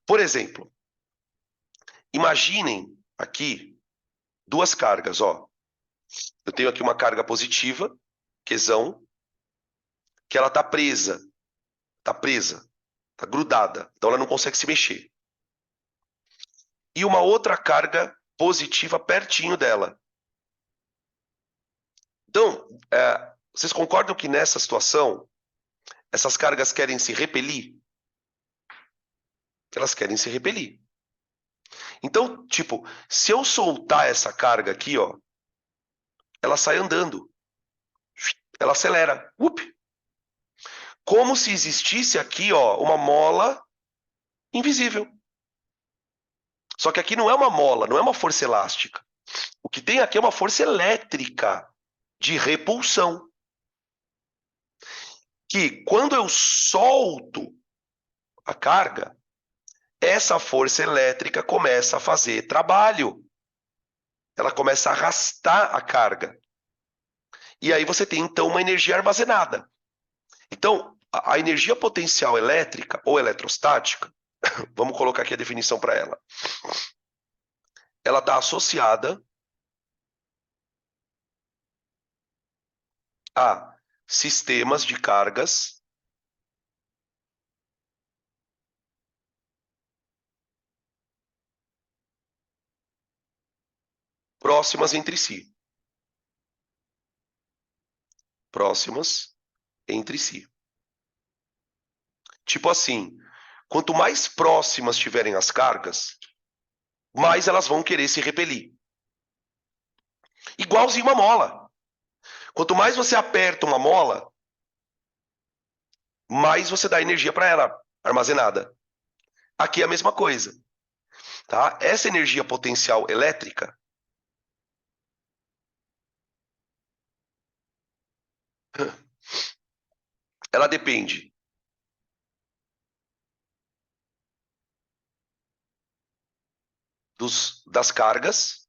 Por exemplo, imaginem aqui duas cargas, ó. Eu tenho aqui uma carga positiva, Qzão, que ela tá presa, tá grudada, então ela não consegue se mexer. E uma outra carga positiva pertinho dela. Então, vocês concordam que nessa situação essas cargas querem se repelir? Elas querem se repelir. Então, tipo, se eu soltar essa carga aqui, ó, ela sai andando. Ela acelera. Como se existisse aqui, ó, uma mola invisível. Só que aqui não é uma mola, não é uma força elástica. O que tem aqui é uma força elétrica de repulsão. Que quando eu solto a carga, essa força elétrica começa a fazer trabalho. Ela começa a arrastar a carga. E aí você tem, então, uma energia armazenada. Então, a energia potencial elétrica ou eletrostática, vamos colocar aqui a definição para ela. Ela está associada a sistemas de cargas próximas entre si. Próximas entre si. Tipo assim, quanto mais próximas tiverem as cargas, mais elas vão querer se repelir. Igualzinho uma mola. Quanto mais você aperta uma mola, mais você dá energia para ela armazenada. Aqui é a mesma coisa, tá? Essa energia potencial elétrica, ela depende das cargas.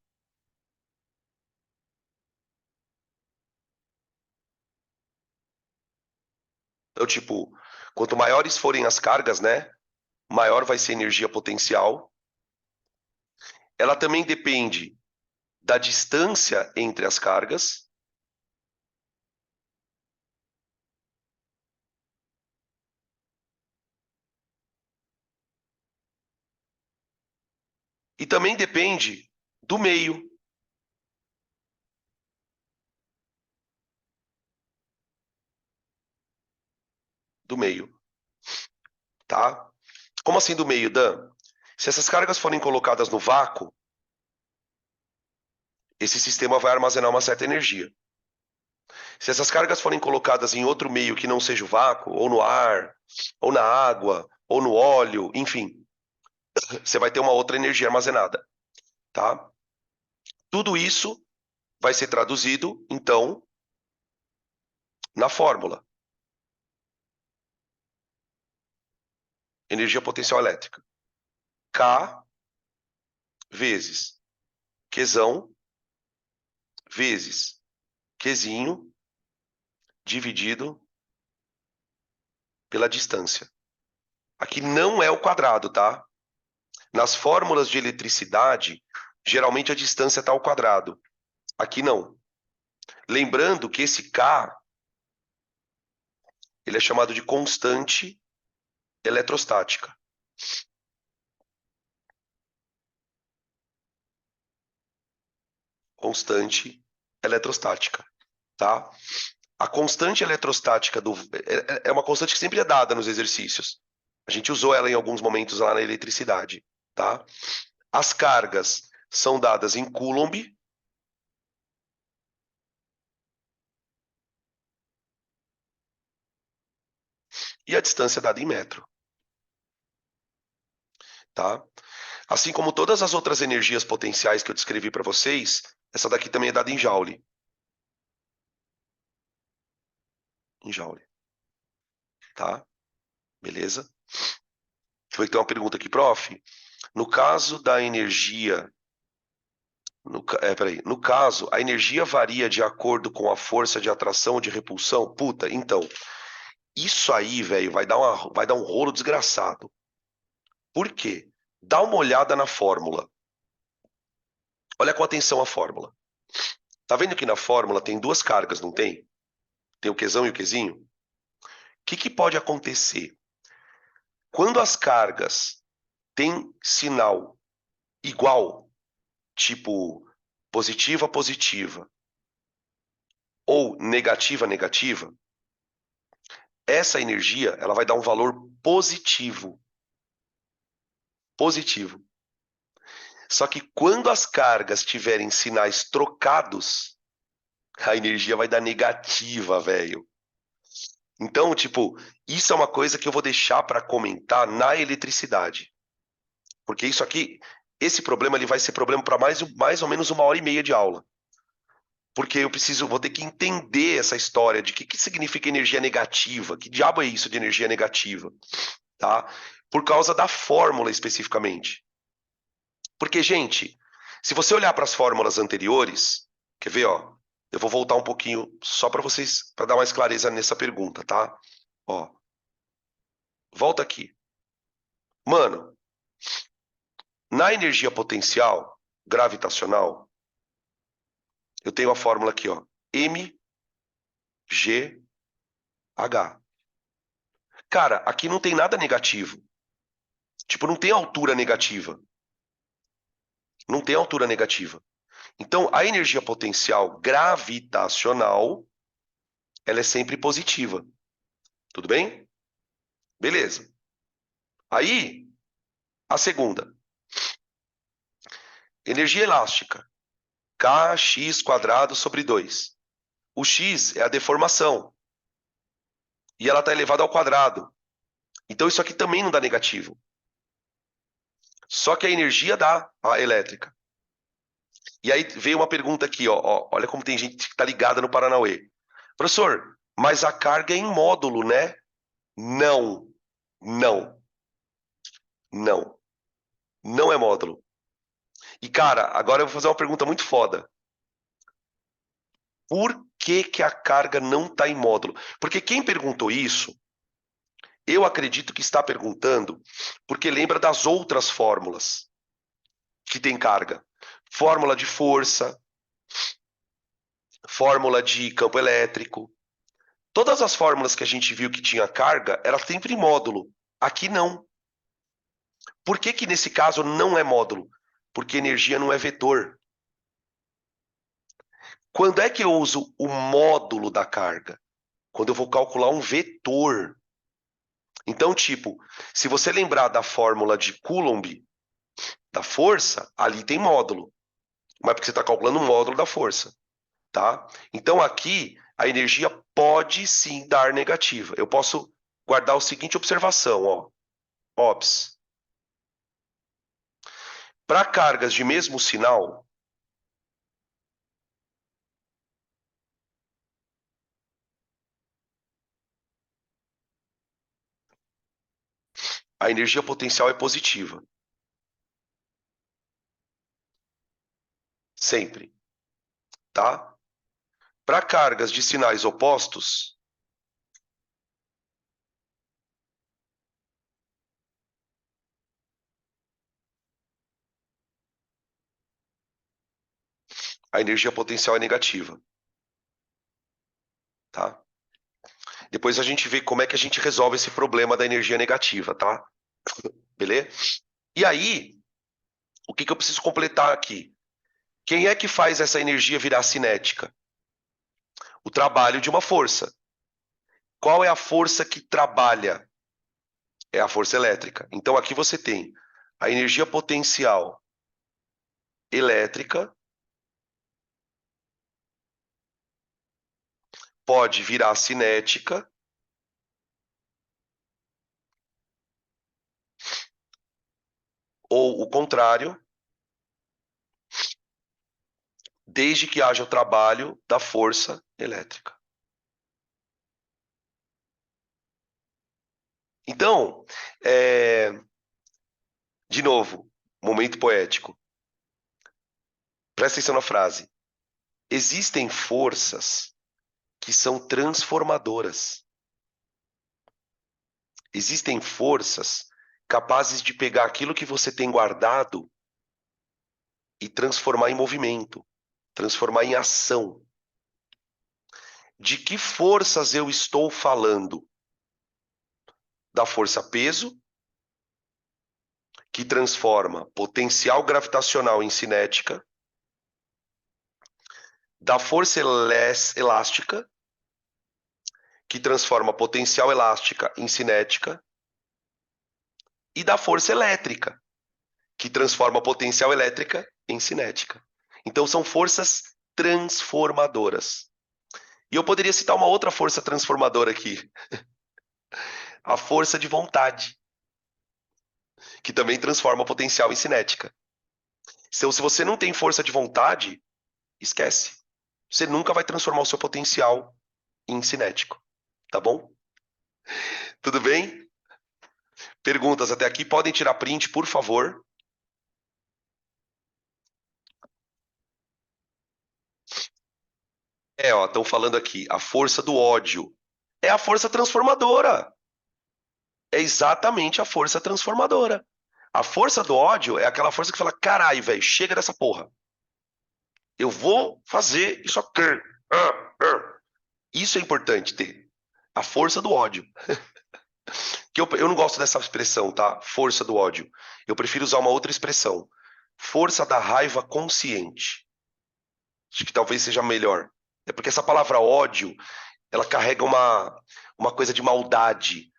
Então, tipo, quanto maiores forem as cargas, né, maior vai ser a energia potencial. Ela também depende da distância entre as cargas. E também depende do meio. Do meio, tá? Como assim do meio, Dan? Se essas cargas forem colocadas no vácuo, esse sistema vai armazenar uma certa energia. Se essas cargas forem colocadas em outro meio que não seja o vácuo, ou no ar, ou na água, ou no óleo, enfim, você vai ter uma outra energia armazenada, tá? Tudo isso vai ser traduzido, então, na fórmula. Energia potencial elétrica. K vezes Qzão vezes Qzinho dividido pela distância. Aqui não é o quadrado, tá? Nas fórmulas de eletricidade, geralmente a distância está ao quadrado. Aqui não. Lembrando que esse K, ele é chamado de constante eletrostática. Constante eletrostática, tá? A constante eletrostática é uma constante que sempre é dada nos exercícios. A gente usou ela em alguns momentos lá na eletricidade, tá? As cargas são dadas em Coulomb. E a distância é dada em metro, tá? Assim como todas as outras energias potenciais que eu descrevi para vocês, essa daqui também é dada em joule. Em joule, tá? Beleza? Deixa eu ver que tem uma pergunta aqui, prof. No caso da energia, no caso, a energia varia de acordo com a força de atração ou de repulsão? Puta, então, isso aí, velho, vai dar um rolo desgraçado. Por quê? Dá uma olhada na fórmula. Olha com atenção a fórmula. Tá vendo que na fórmula tem duas cargas, não tem? Tem o Qzão e o Qzinho. O que pode acontecer? Quando as cargas têm sinal igual, tipo positiva, positiva, ou negativa, negativa, essa energia ela vai dar um valor positivo. Positivo. Só que quando as cargas tiverem sinais trocados, a energia vai dar negativa, velho. Então, tipo, isso é uma coisa que eu vou deixar para comentar na eletricidade. Porque isso aqui, esse problema, ele vai ser problema para mais ou menos 1h30 de aula. Porque vou ter que entender essa história de que significa energia negativa, que diabo é isso de energia negativa, tá? por causa da fórmula especificamente. Porque, gente, se você olhar para as fórmulas anteriores, quer ver, ó? Eu vou voltar um pouquinho só para vocês, para dar mais clareza nessa pergunta, tá? Ó, volta aqui. Mano, na energia potencial gravitacional, eu tenho a fórmula aqui, ó. mgh. Cara, aqui não tem nada negativo. Tipo, não tem altura negativa. Não tem altura negativa. Então, a energia potencial gravitacional, ela é sempre positiva. Tudo bem? Beleza. Aí, a segunda. Energia elástica. Kx² sobre 2. O x é a deformação. E ela está elevada ao quadrado. Então, isso aqui também não dá negativo. Só que a energia dá a elétrica. E aí veio uma pergunta aqui, ó, olha como tem gente que está ligada no Paranauê. Professor, mas a carga é em módulo, né? Não, não, não. Não é módulo. E, cara, agora eu vou fazer uma pergunta muito foda. Por que que a carga não está em módulo? Porque quem perguntou isso, eu acredito que está perguntando porque lembra das outras fórmulas que tem carga. Fórmula de força, fórmula de campo elétrico. Todas as fórmulas que a gente viu que tinha carga, era sempre em módulo. Aqui não. Por que que nesse caso não é módulo? Porque energia não é vetor. Quando é que eu uso o módulo da carga? Quando eu vou calcular um vetor. Então, tipo, se você lembrar da fórmula de Coulomb da força, ali tem módulo. Mas porque você está calculando o módulo da força, tá? Então, aqui, a energia pode sim dar negativa. Eu posso guardar a seguinte observação, ó. Ops. Para cargas de mesmo sinal, a energia potencial é positiva. Sempre, tá? Para cargas de sinais opostos, a energia potencial é negativa, tá? Depois a gente vê como é que a gente resolve esse problema da energia negativa, tá? Beleza? E aí, o que que eu preciso completar aqui? Quem é que faz essa energia virar cinética? O trabalho de uma força. Qual é a força que trabalha? É a força elétrica. Então aqui você tem a energia potencial elétrica pode virar cinética ou o contrário, desde que haja o trabalho da força elétrica. Então, de novo, momento poético. Presta atenção na frase. Existem forças que são transformadoras. Existem forças capazes de pegar aquilo que você tem guardado e transformar em movimento, transformar em ação. De que forças eu estou falando? Da força peso, que transforma potencial gravitacional em cinética, da força elástica, que transforma potencial elástica em cinética, e da força elétrica, que transforma potencial elétrica em cinética. Então são forças transformadoras. E eu poderia citar uma outra força transformadora aqui, a força de vontade, que também transforma potencial em cinética. Então, se você não tem força de vontade, esquece. Você nunca vai transformar o seu potencial em cinético. Tá bom? Tudo bem? Perguntas até aqui? Podem tirar print, por favor. Ó, estão falando aqui, a força do ódio. É a força transformadora. É exatamente a força transformadora. A força do ódio é aquela força que fala: caralho, velho, chega dessa porra. Eu vou fazer isso aqui. Isso é importante ter. A força do ódio. Que eu não gosto dessa expressão, tá? Força do ódio. Eu prefiro usar uma outra expressão. Força da raiva consciente. Acho que talvez seja melhor. É porque essa palavra ódio, ela carrega uma coisa de maldade.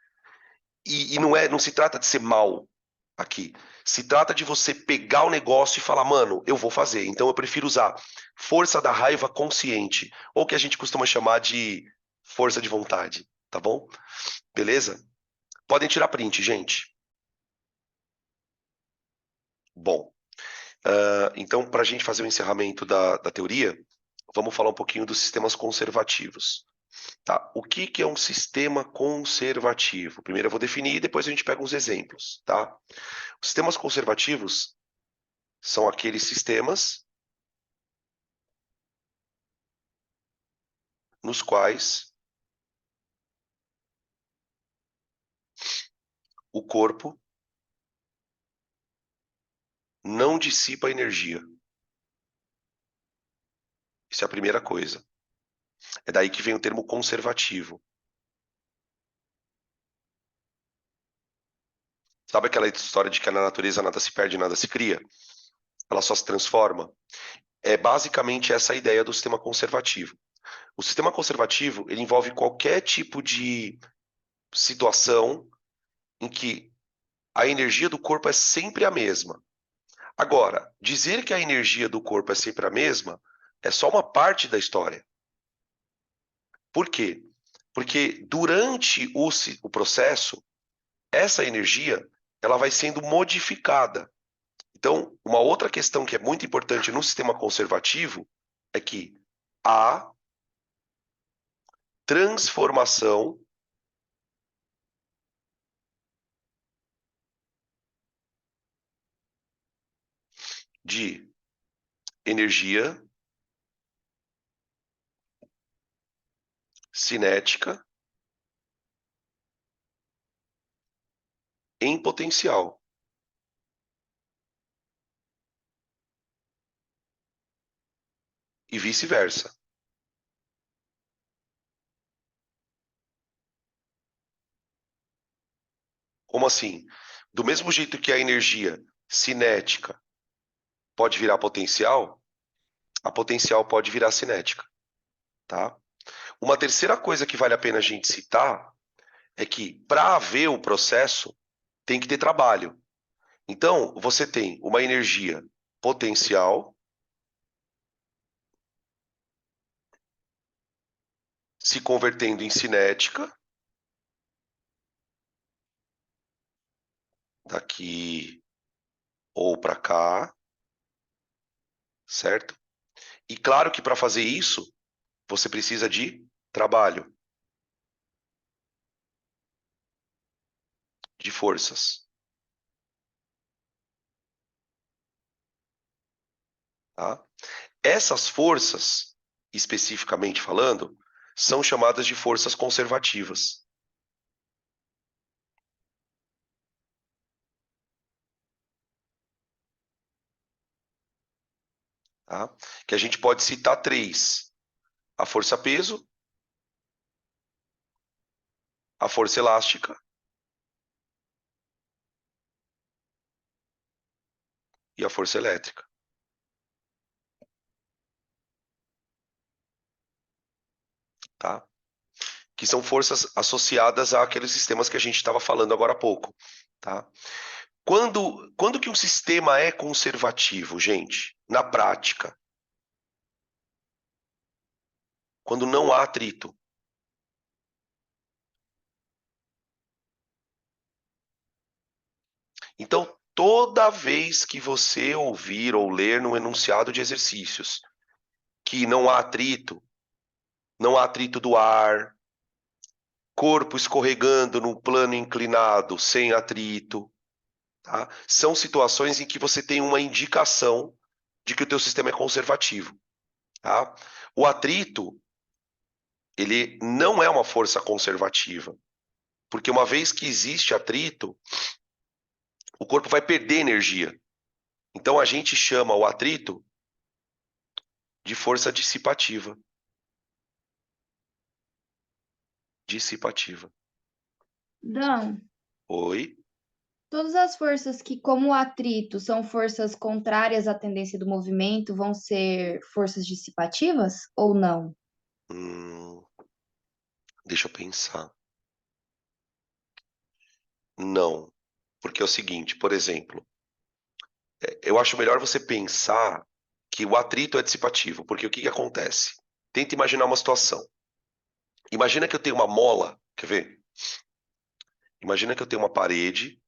E não se trata de ser mal aqui. Se trata de você pegar o negócio e falar, mano, eu vou fazer. Então eu prefiro usar força da raiva consciente, ou que a gente costuma chamar de força de vontade, tá bom? Beleza? Podem tirar print, gente. Bom, então, para a gente fazer o encerramento da teoria, vamos falar um pouquinho dos sistemas conservativos. Tá? O que é um sistema conservativo? Primeiro eu vou definir, depois a gente pega uns exemplos. Tá? Os sistemas conservativos são aqueles sistemas nos quais o corpo não dissipa energia. Isso é a primeira coisa. É daí que vem o termo conservativo. Sabe aquela história de que na natureza nada se perde, nada se cria? Ela só se transforma? É basicamente essa a ideia do sistema conservativo. O sistema conservativo, ele envolve qualquer tipo de situação em que a energia do corpo é sempre a mesma. Agora, dizer que a energia do corpo é sempre a mesma é só uma parte da história. Por quê? Porque durante o processo, essa energia ela vai sendo modificada. Então, uma outra questão que é muito importante no sistema conservativo é que há transformação de energia cinética em potencial e vice-versa. Como assim? Do mesmo jeito que a energia cinética pode virar potencial, a potencial pode virar cinética, tá? Uma terceira coisa que vale a pena a gente citar é que para haver o processo tem que ter trabalho. Então, você tem uma energia potencial se convertendo em cinética daqui ou para cá, certo? E claro que para fazer isso, você precisa de trabalho, de forças, tá? Essas forças, especificamente falando, são chamadas de forças conservativas, tá? Que a gente pode citar três: a força peso, a força elástica e a força elétrica, tá? Que são forças associadas àqueles sistemas que a gente estava falando agora há pouco, tá? Quando que um sistema é conservativo, gente? Na prática, quando não há atrito. Então, toda vez que você ouvir ou ler no enunciado de exercícios que não há atrito do ar corpo escorregando num plano inclinado, sem atrito, tá? São situações em que você tem uma indicação de que o teu sistema é conservativo, tá? O atrito, ele não é uma força conservativa, porque uma vez que existe atrito, o corpo vai perder energia. Então a gente chama o atrito de força dissipativa. Dissipativa.
Dan,
Oi?
todas as forças que, como o atrito, são forças contrárias à tendência do movimento, vão ser forças dissipativas ou não?
Hum, deixa eu pensar. Não. Porque é o seguinte, por exemplo, eu acho melhor você pensar que o atrito é dissipativo, porque o que que acontece? Tenta imaginar uma situação. Imagina que eu tenho uma mola, quer ver? Imagina que eu tenho uma parede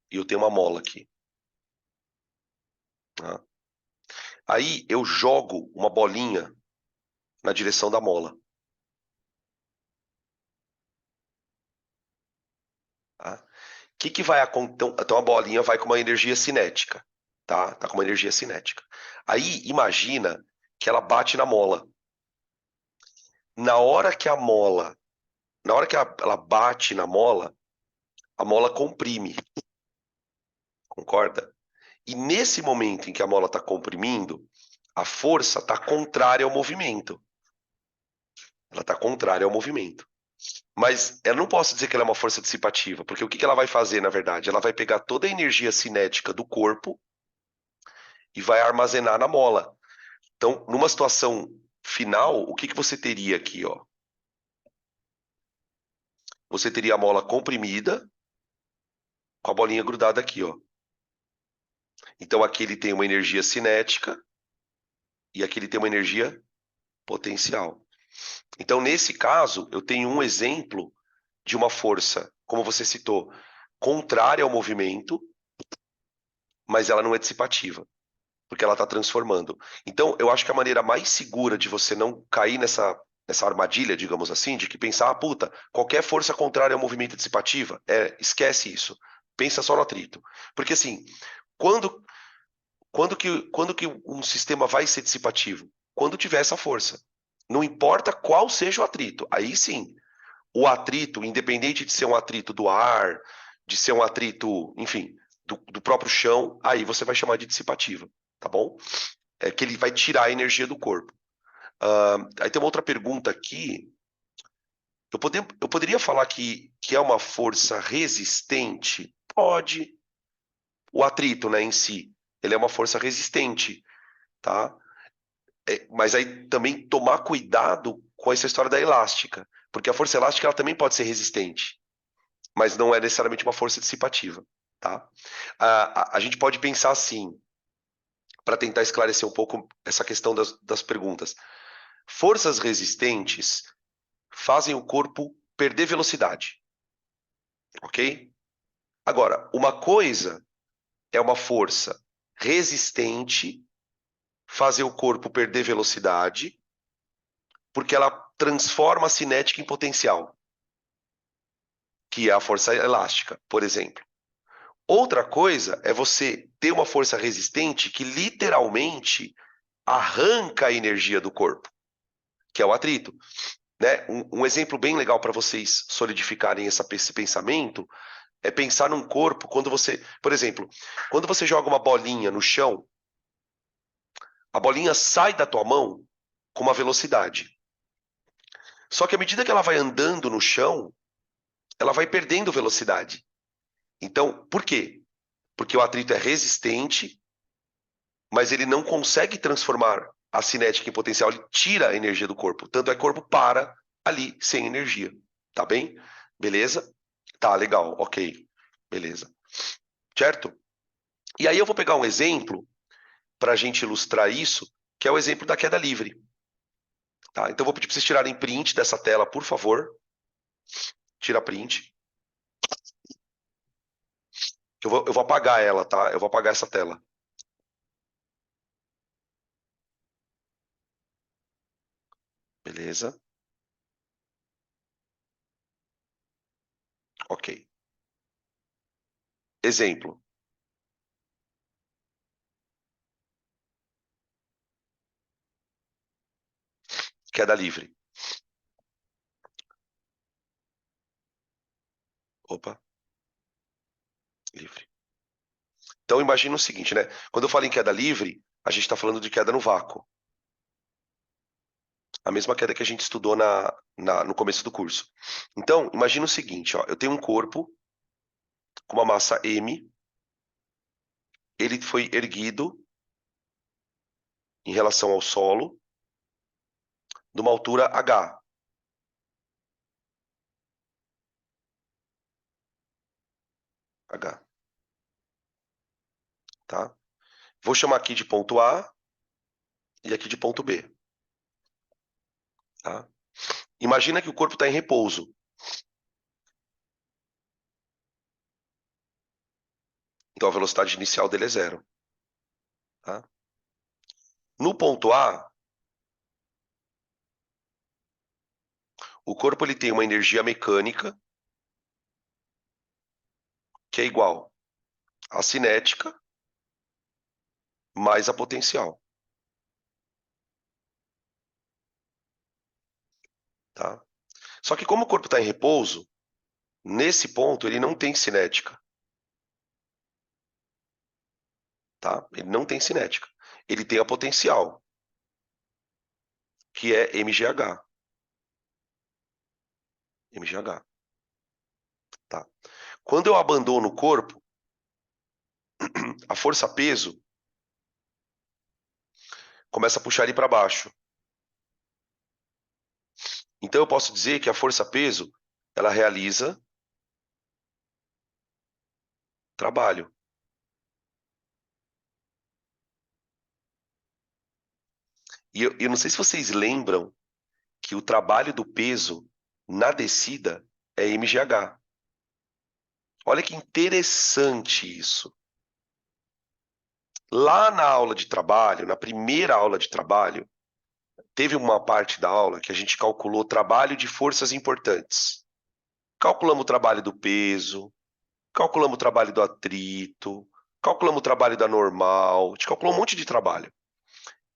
e eu tenho uma mola aqui, tá? Aí eu jogo uma bolinha na direção da mola, tá? O que que vai acontecer? Então a bolinha vai com uma energia cinética, tá? Tá com uma energia cinética. Aí imagina que ela bate na mola. Na hora que a mola, na hora que ela bate na mola, a mola comprime, concorda? E nesse momento em que a mola está comprimindo, a força está contrária ao movimento. Ela está contrária ao movimento. Mas eu não posso dizer que ela é uma força dissipativa, porque o que que ela vai fazer, na verdade? Ela vai pegar toda a energia cinética do corpo e vai armazenar na mola. Então, numa situação final, o que que você teria aqui, ó? Você teria a mola comprimida com a bolinha grudada aqui, ó. Então aqui ele tem uma energia cinética e aqui ele tem uma energia potencial. Então, nesse caso, eu tenho um exemplo de uma força, como você citou, contrária ao movimento, mas ela não é dissipativa, porque ela está transformando. Então, eu acho que a maneira mais segura de você não cair nessa armadilha, digamos assim, de que pensar, ah, puta, qualquer força contrária ao movimento é dissipativa, esquece isso. Pensa só no atrito. Porque assim, quando, quando que um sistema vai ser dissipativo? Quando tiver essa força. Não importa qual seja o atrito. Aí sim, o atrito, independente de ser um atrito do ar, de ser um atrito, enfim, do próprio chão, aí você vai chamar de dissipativa, tá bom? É que ele vai tirar a energia do corpo. Aí tem uma outra pergunta aqui. Eu poderia falar que é uma força resistente? Pode. O atrito, né, em si, ele é uma força resistente, tá? Mas aí também tomar cuidado com essa história da elástica, porque a força elástica ela também pode ser resistente, mas não é necessariamente uma força dissipativa, tá? A gente pode pensar assim, para tentar esclarecer um pouco essa questão das perguntas. Forças resistentes fazem o corpo perder velocidade, ok? Agora, uma coisa é uma força resistente fazer o corpo perder velocidade porque ela transforma a cinética em potencial, que é a força elástica, por exemplo. Outra coisa é você ter uma força resistente que literalmente arranca a energia do corpo, que é o atrito. Né? Um exemplo bem legal para vocês solidificarem esse pensamento é pensar num corpo quando você, por exemplo, quando você joga uma bolinha no chão, a bolinha sai da tua mão com uma velocidade. Só que à medida que ela vai andando no chão, ela vai perdendo velocidade. Então, por quê? Porque o atrito é resistente, mas ele não consegue transformar a cinética em potencial, ele tira a energia do corpo. Tanto é que o corpo para ali sem energia. Tá bem? Beleza? Tá, legal, ok. Beleza. Certo? E aí eu vou pegar um exemplo para a gente ilustrar isso, que é o exemplo da queda livre. Tá? Então eu vou pedir para vocês tirarem print dessa tela, por favor. Tira print. Eu vou apagar ela, tá? Eu vou apagar essa tela. Beleza? Ok. Exemplo. Queda livre. Opa. Livre. Então imagina o seguinte, né? Quando eu falo em queda livre, a gente está falando de queda no vácuo. A mesma queda que a gente estudou no começo do curso. Então, imagina o seguinte, ó, eu tenho um corpo com uma massa M, ele foi erguido em relação ao solo, de uma altura H. H, tá? Vou chamar aqui de ponto A e aqui de ponto B, tá? Imagina que o corpo está em repouso. Então a velocidade inicial dele é zero, tá? No ponto A, o corpo ele tem uma energia mecânica que é igual à cinética mais a potencial, tá? Só que como o corpo está em repouso, nesse ponto ele não tem cinética, tá? Ele não tem cinética. Ele tem a potencial, que é mgh. mgh, tá? Quando eu abandono o corpo, a força-peso começa a puxar ele para baixo. Então eu posso dizer que a força-peso ela realiza trabalho. E eu não sei se vocês lembram que o trabalho do peso na descida é mgh. Olha que interessante isso. Lá na aula de trabalho, na primeira aula de trabalho, teve uma parte da aula que a gente calculou trabalho de forças importantes. Calculamos o trabalho do peso, calculamos o trabalho do atrito, calculamos o trabalho da normal, a gente calculou um monte de trabalho.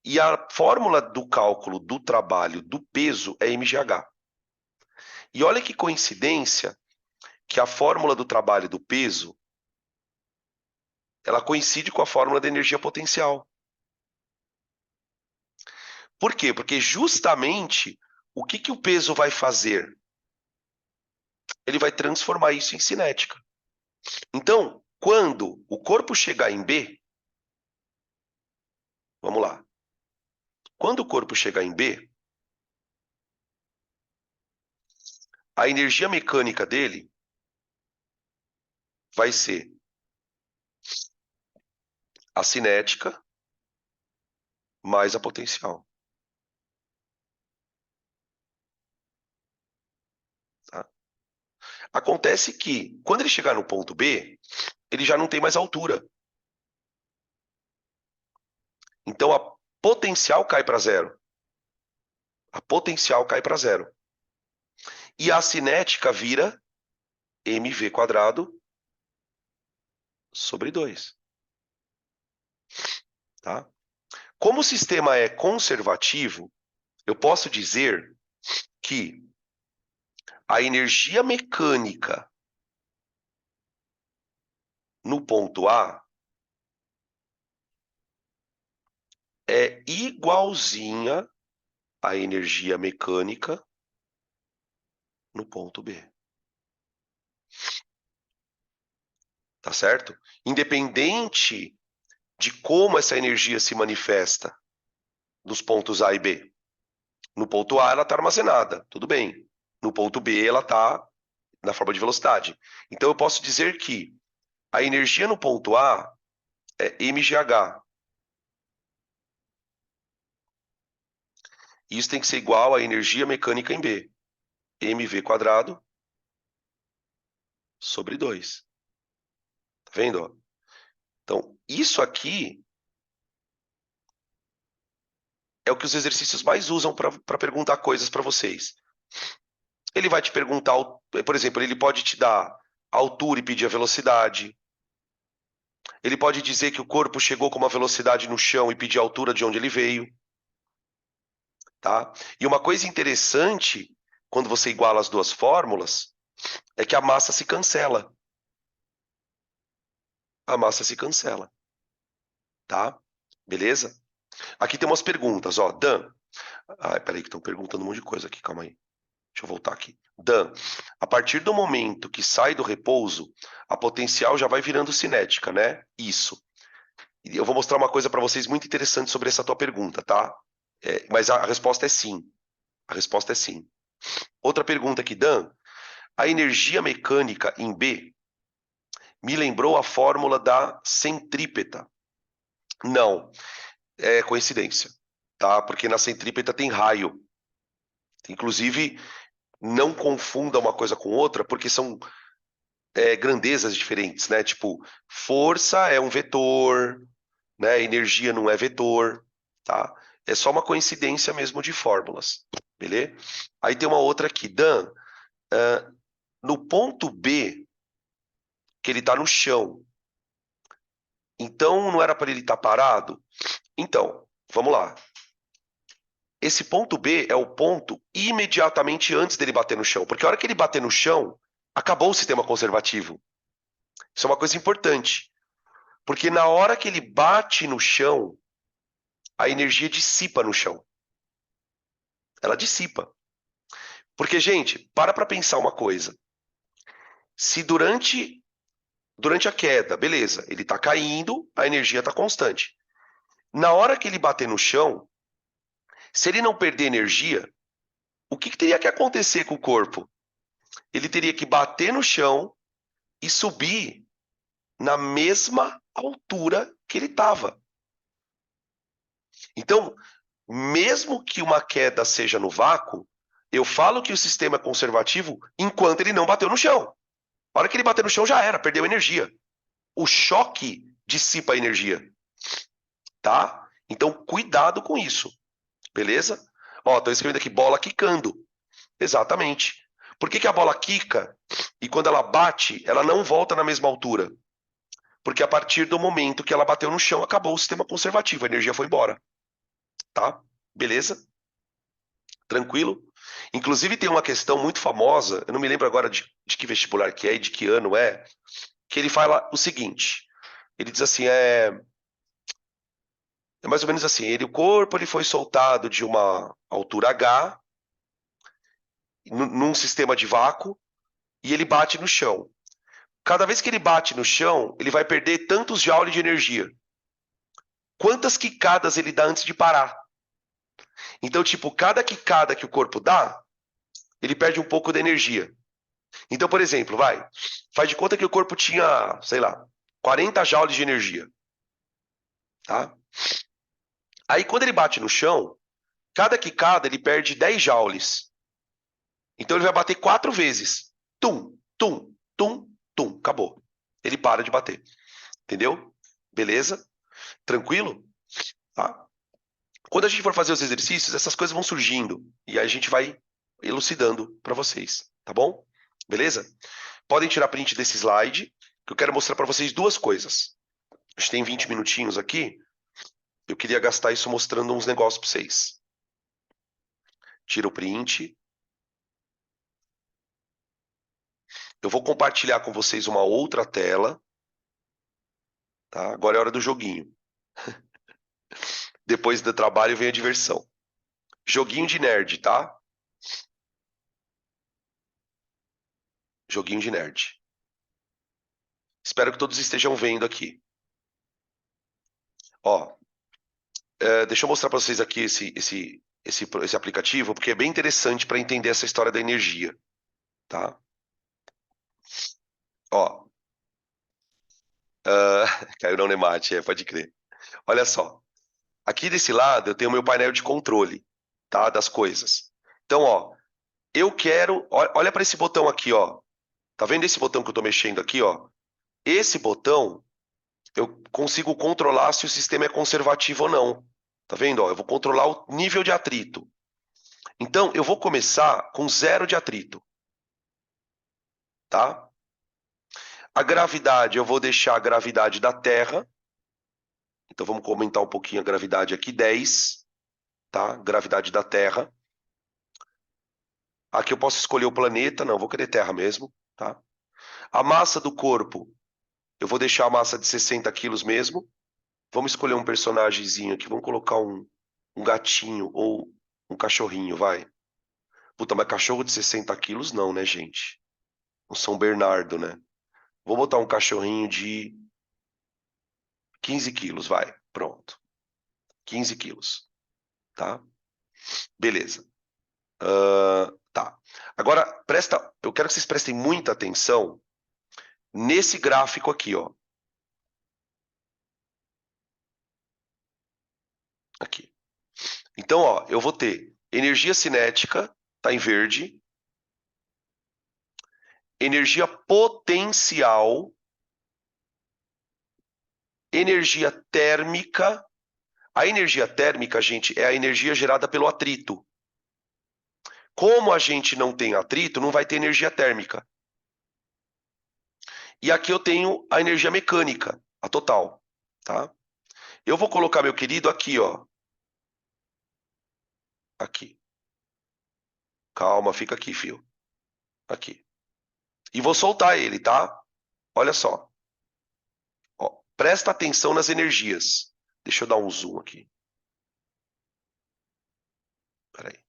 E a fórmula do cálculo do trabalho do peso é mgh. E olha que coincidência que a fórmula do trabalho do peso ela coincide com a fórmula da energia potencial. Por quê? Porque justamente o que o peso vai fazer? Ele vai transformar isso em cinética. Então, quando o corpo chegar em B, vamos lá. Quando o corpo chegar em B, a energia mecânica dele vai ser a cinética mais a potencial. Tá? Acontece que, quando ele chegar no ponto B, ele já não tem mais altura. Então, a potencial cai para zero. A potencial cai para zero. E a cinética vira mv² sobre 2. Tá? Como o sistema é conservativo, eu posso dizer que a energia mecânica no ponto A é igualzinha à energia mecânica no ponto B. Tá certo? Independente de como essa energia se manifesta nos pontos A e B. No ponto A ela está armazenada, tudo bem. No ponto B ela está na forma de velocidade. Então eu posso dizer que a energia no ponto A é mgh. Isso tem que ser igual à energia mecânica em B. mv² sobre 2. Tá vendo? Ó? Então, isso aqui é o que os exercícios mais usam para perguntar coisas para vocês. Ele vai te perguntar, por exemplo, ele pode te dar a altura e pedir a velocidade. Ele pode dizer que o corpo chegou com uma velocidade no chão e pedir a altura de onde ele veio. Tá? E uma coisa interessante, quando você iguala as duas fórmulas, é que a massa se cancela. A massa se cancela. Tá? Beleza? Aqui tem umas perguntas, ó. Dan. Ai, peraí, que estão perguntando um monte de coisa aqui, calma aí. Deixa eu voltar aqui. Dan, a partir do momento que sai do repouso, a potencial já vai virando cinética, né? Isso. E eu vou mostrar uma coisa para vocês muito interessante sobre essa tua pergunta, tá? Mas a resposta é sim. A resposta é sim. Outra pergunta aqui, Dan. A energia mecânica em B me lembrou a fórmula da centrípeta. Não, é coincidência, tá? Porque na centrípeta tem raio. Inclusive, não confunda uma coisa com outra, porque são grandezas diferentes, né? Tipo, força é um vetor, né? Energia não é vetor, tá? É só uma coincidência mesmo de fórmulas, beleza? Aí tem uma outra aqui, Dan, no ponto B, que ele está no chão, então não era para ele estar parado? Então, vamos lá. Esse ponto B é o ponto imediatamente antes dele bater no chão, porque a hora que ele bater no chão, acabou o sistema conservativo. Isso é uma coisa importante. Porque na hora que ele bate no chão, a energia dissipa no chão. Ela dissipa. Porque, gente, para pensar uma coisa. Se durante a queda, beleza, ele está caindo, a energia está constante. Na hora que ele bater no chão, se ele não perder energia, o que teria que acontecer com o corpo? Ele teria que bater no chão e subir na mesma altura que ele estava. Então, mesmo que uma queda seja no vácuo, eu falo que o sistema é conservativo enquanto ele não bateu no chão. A hora que ele bater no chão já era, perdeu energia. O choque dissipa a energia, tá? Então, cuidado com isso, beleza? Ó, tô escrevendo aqui bola quicando. Exatamente. Por que a bola quica e quando ela bate, ela não volta na mesma altura? Porque a partir do momento que ela bateu no chão, acabou o sistema conservativo, a energia foi embora, tá? Beleza? Tranquilo? Inclusive tem uma questão muito famosa, eu não me lembro agora de que vestibular que é e de que ano é, que ele fala o seguinte, ele diz assim, é mais ou menos assim, o corpo ele foi soltado de uma altura H, num sistema de vácuo, e ele bate no chão. Cada vez que ele bate no chão, ele vai perder tantos joules de energia. Quantas quicadas ele dá antes de parar? Então, tipo, cada quicada que o corpo dá, ele perde um pouco de energia. Então, por exemplo, faz de conta que o corpo tinha, sei lá, 40 joules de energia, tá? Aí, quando ele bate no chão, cada quicada ele perde 10 joules. Então, ele vai bater 4 vezes. Tum, tum, tum, tum. Acabou. Ele para de bater. Entendeu? Beleza? Tranquilo? Tá? Quando a gente for fazer os exercícios, essas coisas vão surgindo. E aí a gente vai elucidando para vocês. Tá bom? Beleza? Podem tirar print desse slide, que eu quero mostrar para vocês duas coisas. A gente tem 20 minutinhos aqui. Eu queria gastar isso mostrando uns negócios para vocês. Tira o print. Eu vou compartilhar com vocês uma outra tela. Tá? Agora é hora do joguinho. Depois do trabalho vem a diversão. Joguinho de nerd, tá? Joguinho de nerd. Espero que todos estejam vendo aqui. Ó, deixa eu mostrar para vocês aqui esse aplicativo, porque é bem interessante para entender essa história da energia, tá? Ó, caiu não, Nemate, pode crer. Olha só, aqui desse lado eu tenho o meu painel de controle, tá? Das coisas. Então, ó, eu quero, olha para esse botão aqui, ó. Tá vendo esse botão que eu tô mexendo aqui, ó? Esse botão eu consigo controlar se o sistema é conservativo ou não. Tá vendo? Ó, eu vou controlar o nível de atrito. Então, eu vou começar com 0 de atrito. Tá? A gravidade, eu vou deixar a gravidade da Terra. Então vamos comentar um pouquinho a gravidade aqui, 10, tá? Gravidade da Terra. Aqui eu posso escolher o planeta, não, vou querer Terra mesmo, tá? A massa do corpo, eu vou deixar a massa de 60 quilos mesmo. Vamos escolher um personagemzinho aqui, vamos colocar um gatinho ou um cachorrinho, vai. Puta, mas cachorro de 60 quilos não, né, gente? Um São Bernardo, né? Vou botar um cachorrinho de 15 quilos, vai. Pronto. 15 quilos, tá? Beleza. Tá. Agora, eu quero que vocês prestem muita atenção nesse gráfico aqui, ó. Aqui. Então, ó, eu vou ter energia cinética, tá em verde. Energia potencial, energia térmica. A energia térmica, gente, é a energia gerada pelo atrito. Como a gente não tem atrito, não vai ter energia térmica. E aqui eu tenho a energia mecânica, a total, tá? Eu vou colocar meu querido aqui, ó. Aqui. Calma, fica aqui, fio. Aqui. E vou soltar ele, tá? Olha só. Ó, presta atenção nas energias. Deixa eu dar um zoom aqui. Peraí.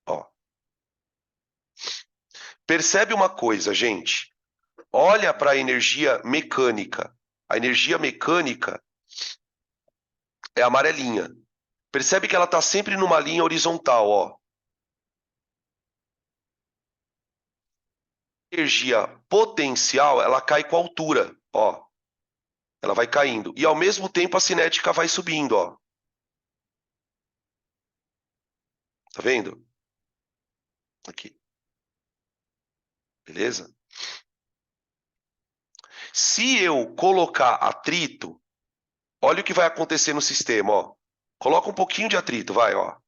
Ó. Percebe uma coisa, gente. Olha para a energia mecânica. A energia mecânica é amarelinha. Percebe que ela está sempre numa linha horizontal, ó. Energia potencial, ela cai com a altura, ó. Ela vai caindo. E ao mesmo tempo a cinética vai subindo, ó. Tá vendo? Aqui. Beleza? Se eu colocar atrito, olha o que vai acontecer no sistema, ó. Coloca um pouquinho de atrito, vai, ó.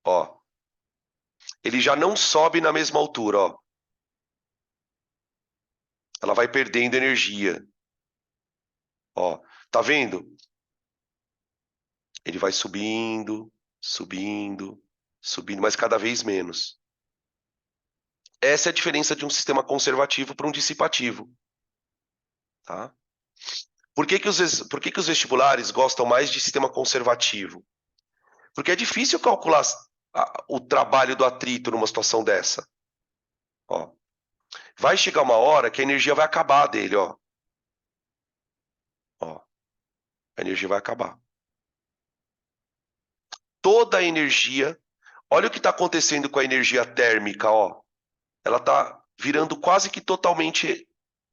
Ó. Ele já não sobe na mesma altura, ó. Ela vai perdendo energia. Ó, tá vendo? Ele vai subindo, subindo, subindo, mas cada vez menos. Essa é a diferença de um sistema conservativo para um dissipativo, tá? Por que que os vestibulares gostam mais de sistema conservativo? Porque é difícil calcular o trabalho do atrito numa situação dessa. Ó, vai chegar uma hora que a energia vai acabar dele, ó. Ó, a energia vai acabar. Toda a energia. Olha o que está acontecendo com a energia térmica, ó. Ela está virando quase que totalmente.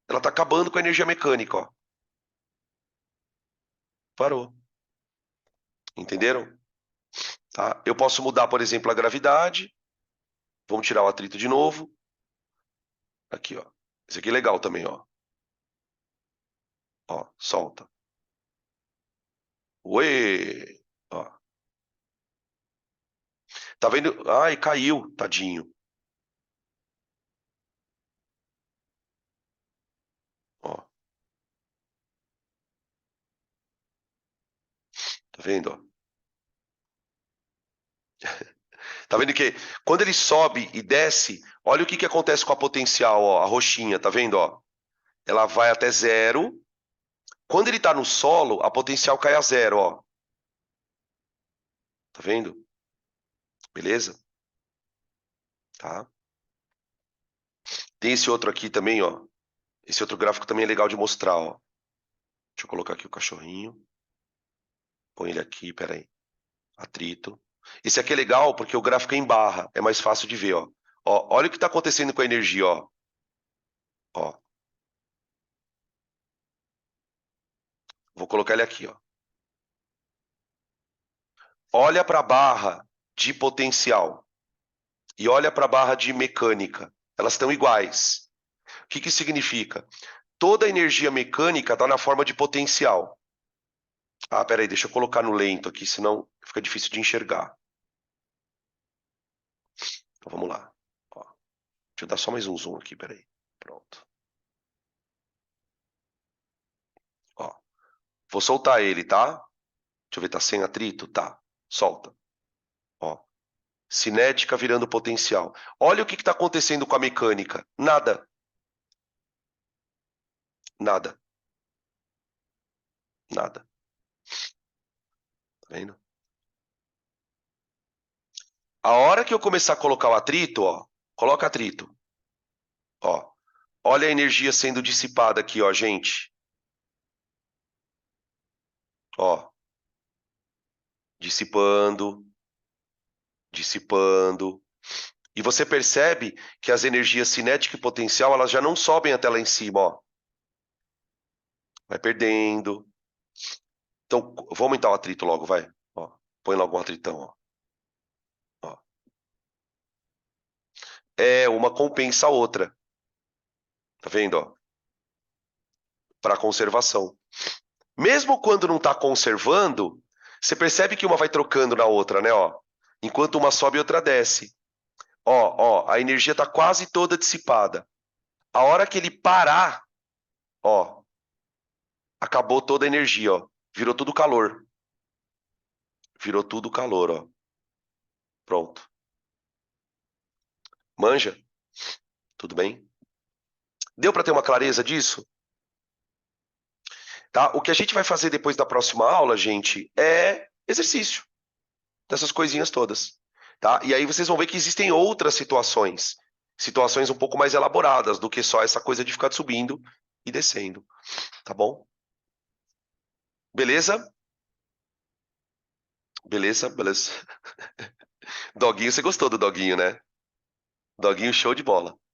Ela está acabando com a energia mecânica, ó. Parou. Entenderam? Tá? Eu posso mudar, por exemplo, a gravidade. Vamos tirar o atrito de novo. Aqui, ó. Esse aqui é legal também, ó. Ó, solta. Uê! Ó. Tá vendo? Ai, caiu, tadinho. Ó. Tá vendo, ó? Tá vendo que quando ele sobe e desce, olha o que que acontece com a potencial, ó, a roxinha, tá vendo, ó? Ela vai até zero. Quando ele tá no solo, a potencial cai a zero, ó. Tá vendo? Beleza? Tá? Tem esse outro aqui também, ó. Esse outro gráfico também é legal de mostrar, ó. Deixa eu colocar aqui o cachorrinho. Põe ele aqui, peraí. Atrito. Esse aqui é legal porque o gráfico é em barra, é mais fácil de ver, ó. Ó, olha o que está acontecendo com a energia, ó. Ó. Vou colocar ele aqui, ó. Olha para a barra de potencial e olha para a barra de mecânica. Elas estão iguais. O que que significa? Toda a energia mecânica está na forma de potencial. Ah, peraí, deixa eu colocar no lento aqui, senão fica difícil de enxergar. Deixa eu dar só mais um zoom aqui, peraí. Pronto. Ó, vou soltar ele, tá? Deixa eu ver, tá sem atrito? Tá. Solta. Ó. Cinética virando potencial. Olha o que está acontecendo com a mecânica. Nada. Nada. Nada. Tá vendo? A hora que eu começar a colocar o atrito, ó. Coloca atrito. Ó. Olha a energia sendo dissipada aqui, ó, gente. Ó. Dissipando. Dissipando. E você percebe que as energias cinética e potencial, elas já não sobem até lá em cima, ó. Vai perdendo. Então, vou aumentar o atrito logo, vai. Ó, põe logo um atritão, ó. Ó. É, uma compensa a outra. Tá vendo, ó? Para conservação. Mesmo quando não está conservando, você percebe que uma vai trocando na outra, né, ó? Enquanto uma sobe, outra desce. Ó, a energia está quase toda dissipada. A hora que ele parar, ó, acabou toda a energia, ó. Virou tudo calor. Virou tudo calor, ó. Pronto. Manja? Tudo bem? Deu para ter uma clareza disso? Tá? O que a gente vai fazer depois da próxima aula, gente, é exercício dessas coisinhas todas, tá? E aí vocês vão ver que existem outras situações, situações um pouco mais elaboradas do que só essa coisa de ficar subindo e descendo, tá bom? Beleza? Beleza, beleza. Doguinho, você gostou do doguinho, né? Doguinho show de bola.